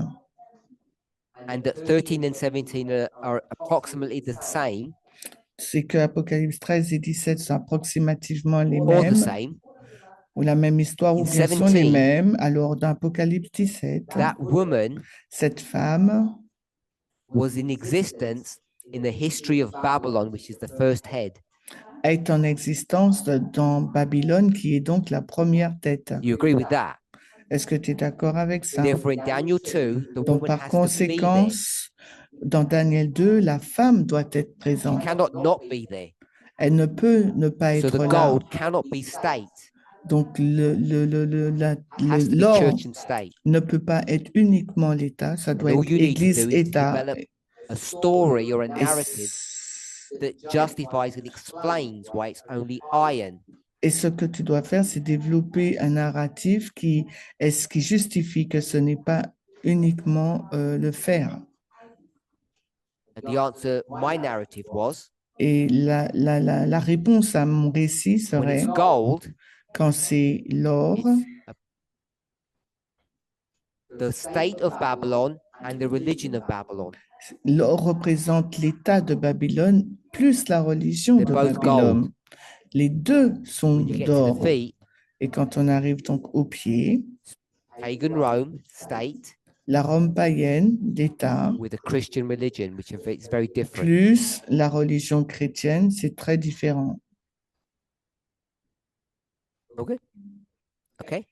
and that 13 and 17 are approximately the same c'est que Apocalypse 13 et 17 sont approximativement les or the mêmes, same, ou la même histoire, ou In bien sont les 17, mêmes. Alors, dans Apocalypse 17, that woman cette femme was in existence in the history of Babylon, which is the first head. est en existence dans Babylone, qui est donc la première tête. You agree with that? Est-ce que tu es d'accord avec ça? Therefore, in Daniel 2, the Donc, woman par has to be there. conséquence, dans Daniel 2, la femme doit être She présente. cannot not be there. Elle ne peut ne pas So être the là. gold cannot be state. Donc, It has to be l'or church and state. ne peut pas être uniquement l'État, ça doit all être you need to do is to Église-État. develop a story or a Et narrative that justifies and explains why it's only iron. Et ce que tu dois faire, c'est développer un narratif qui justifie que ce n'est pas uniquement le fer. And the answer, my narrative was, Et la réponse à mon récit when serait, it's gold, quand c'est l'or, it's the state of Babylon and the religion of Babylon. l'or représente l'État de Babylone plus la religion They're de both Babylone. Les deux sont When you get to d'or. the feet, Et quand on arrive donc au pied, pagan Rome, state, la Rome païenne, l'État, with a Christian religion, which is very different. plus la religion chrétienne, c'est très différent. Okay. Okay.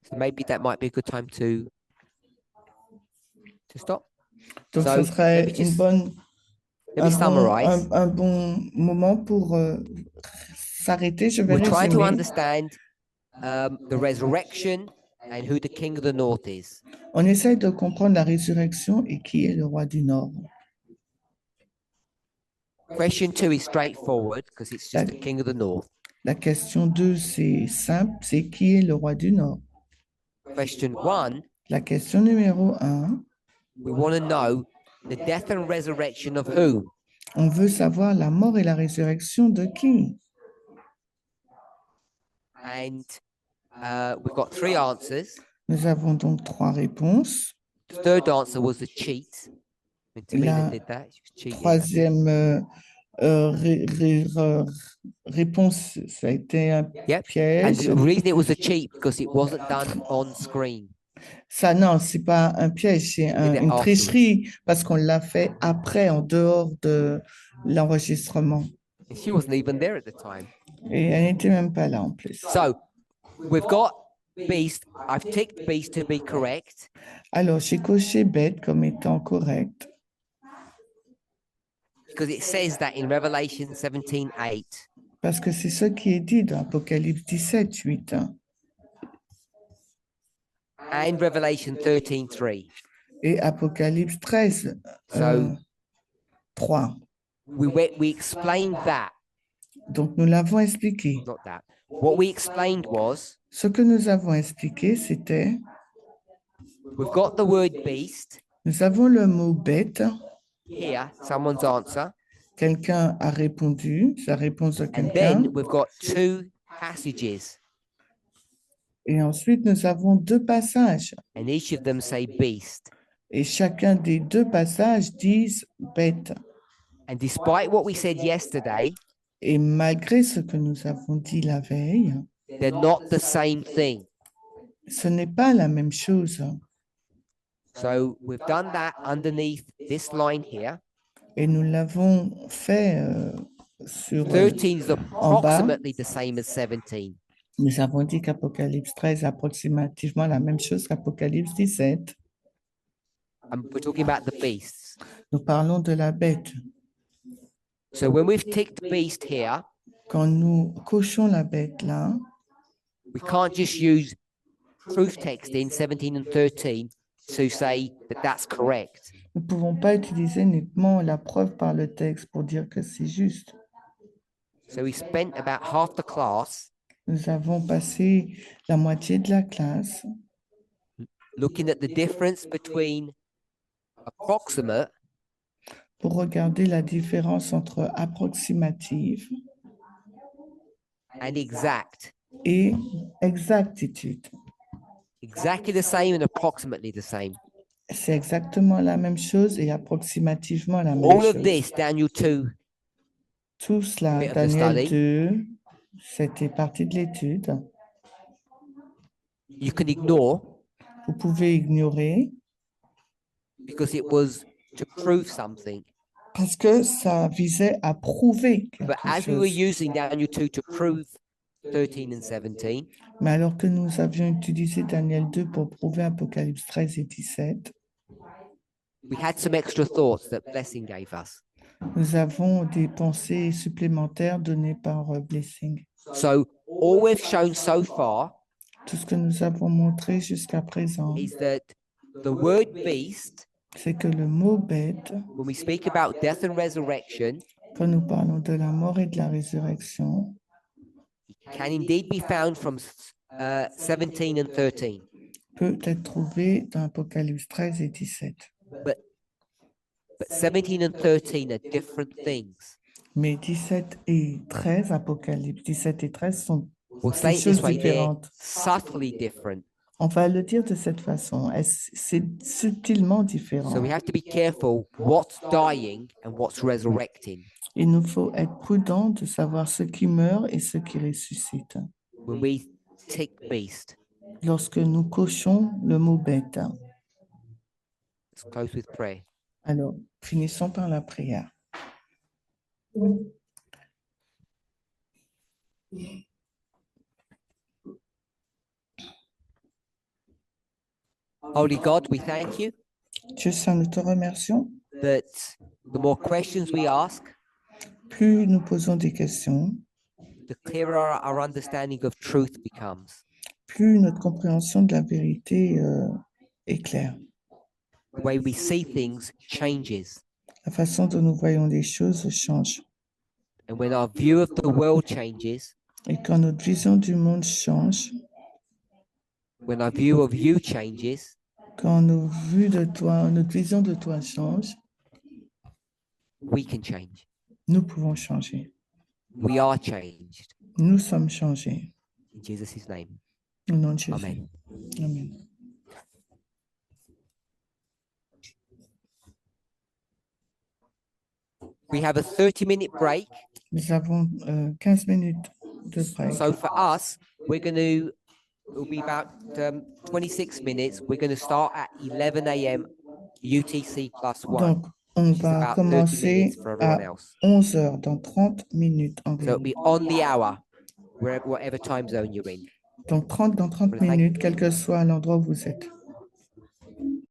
So maybe that might be a good time to stop. Donc, So, ce serait let me just- Let me un summarize. un bon moment pour s'arrêter. Je vais We're trying to résumer. understand the resurrection and who the king of the north is. On essaie de comprendre la résurrection et qui est le roi du Nord. Question 2 is straightforward because it's just the king of the north. La question 2, c'est simple, c'est qui est le roi du Nord. Question 1, La question numéro 1, we want to know the death and resurrection of who? on veut savoir la mort et la résurrection de qui? And we've got 3 answers. Nous avons donc 3 réponses. The third answer was the cheat. When Tamina La did that, she was cheating. troisième réponse, ça a été un Yep. And piège. the reason it was a cheat because it wasn't done on screen. Ça, non, c'est pas un piège, c'est did it une afterwards. tricherie parce qu'on l'a fait après, en dehors de l'enregistrement. And she wasn't even there at the time. Et elle n'était même pas là en plus. So we've got beast. I've ticked beast to be correct. Alors, j'ai coché bête comme étant correct Because it says that in Revelation 17:8. parce que c'est ce qui est dit dans Apocalypse 17, 8 And Revelation 13:3. et Apocalypse 13, So 3. we explained that, Donc, nous l'avons expliqué. not that. what we explained was Ce que nous avons expliqué, c'était, we've got the word beast nous avons le mot bête. here, someone's answer, Quelqu'un a répondu, sa réponse de and quelqu'un. then we've got two passages, Et ensuite, nous avons deux passages. and each of them say beast. Et chacun des deux passages disent bête. And despite what we said yesterday, Et malgré ce que nous avons dit la veille, they're not the same thing. ce n'est pas la même chose. So we've done that underneath this line here. Et nous l'avons fait sur 13 is en bas. approximately the same as 17. Nous avons dit qu'Apocalypse 13 est approximativement la même chose qu'Apocalypse 17. And we're talking about the beasts. Nous parlons de la bête. So when we've ticked beast here, Quand nous cochons la bête là, we can't just use proof text in 17 and 13 to say that that's correct. nous ne pouvons pas utiliser uniquement la preuve par le texte pour dire que c'est juste. So we spent about half the class Nous avons passé la moitié de la classe looking at the difference between approximate pour regarder la différence entre approximative and exact. et exactitude. Exactly the same and approximately the same. C'est exactement la même chose et approximativement la même All of chose. this, Daniel 2, Tout cela, bit of the Daniel study. 2, c'était partie de l'étude. you can ignore Vous pouvez ignorer because it was to prove something. parce que ça visait à prouver But quelque as we were chose. using Daniel 2 to prove 13 and 17, Mais alors que nous avions utilisé Daniel 2 pour prouver Apocalypse 13 et 17, we had some extra thoughts that Blessing gave us. nous avons des pensées supplémentaires données par Blessing. So all we've shown so far Tout ce que nous avons montré jusqu'à présent, is that the word beast, c'est que le mot bête, when we speak about death and resurrection, quand nous parlons de la mort et de la résurrection, can indeed be found from 17 and 13. peut être trouvé dans Apocalypse 13 et 17. But 17 and 13 are different things. Mais 17 et 13, Apocalypse 17 et 13 sont We'll des say it this choses way, they're différentes. subtly different. On va le dire de cette façon. C'est subtilement différent. So we have to be careful what's dying and what's resurrecting. Il nous faut être prudent de savoir ce qui meurt et ce qui ressuscite. When we tick beast, Lorsque nous cochons le mot bête. let's close with prayer. Alors, finissons par la prière. Holy God, we thank you Dieu Saint, nous te remercions. that the more questions we ask, Plus nous posons des questions, the clearer our understanding of truth becomes. plus notre compréhension de la vérité est claire. The way we see things changes. La façon dont nous voyons les choses change. And when our view of the world changes, Et quand notre vision du monde change, when our view of you changes, quand notre vision de toi change, we can change. nous pouvons changer. We are changed. Nous sommes changés. In Jesus' name. Au nom de Jésus. Amen. Amen. We have a 30-minute break. Nous avons 15 minutes de break. So for us, we're going to, it'll be about 26 minutes. We're going to start at 11 a.m. UTC plus one. Donc, on which is va about 30 commencer minutes for everyone à else. 11 heures, dans 30 minutes So it'll environ. be on the hour, whatever time zone you're in. Donc, dans 30 Well, thank- minutes, quel que soit l'endroit où vous êtes.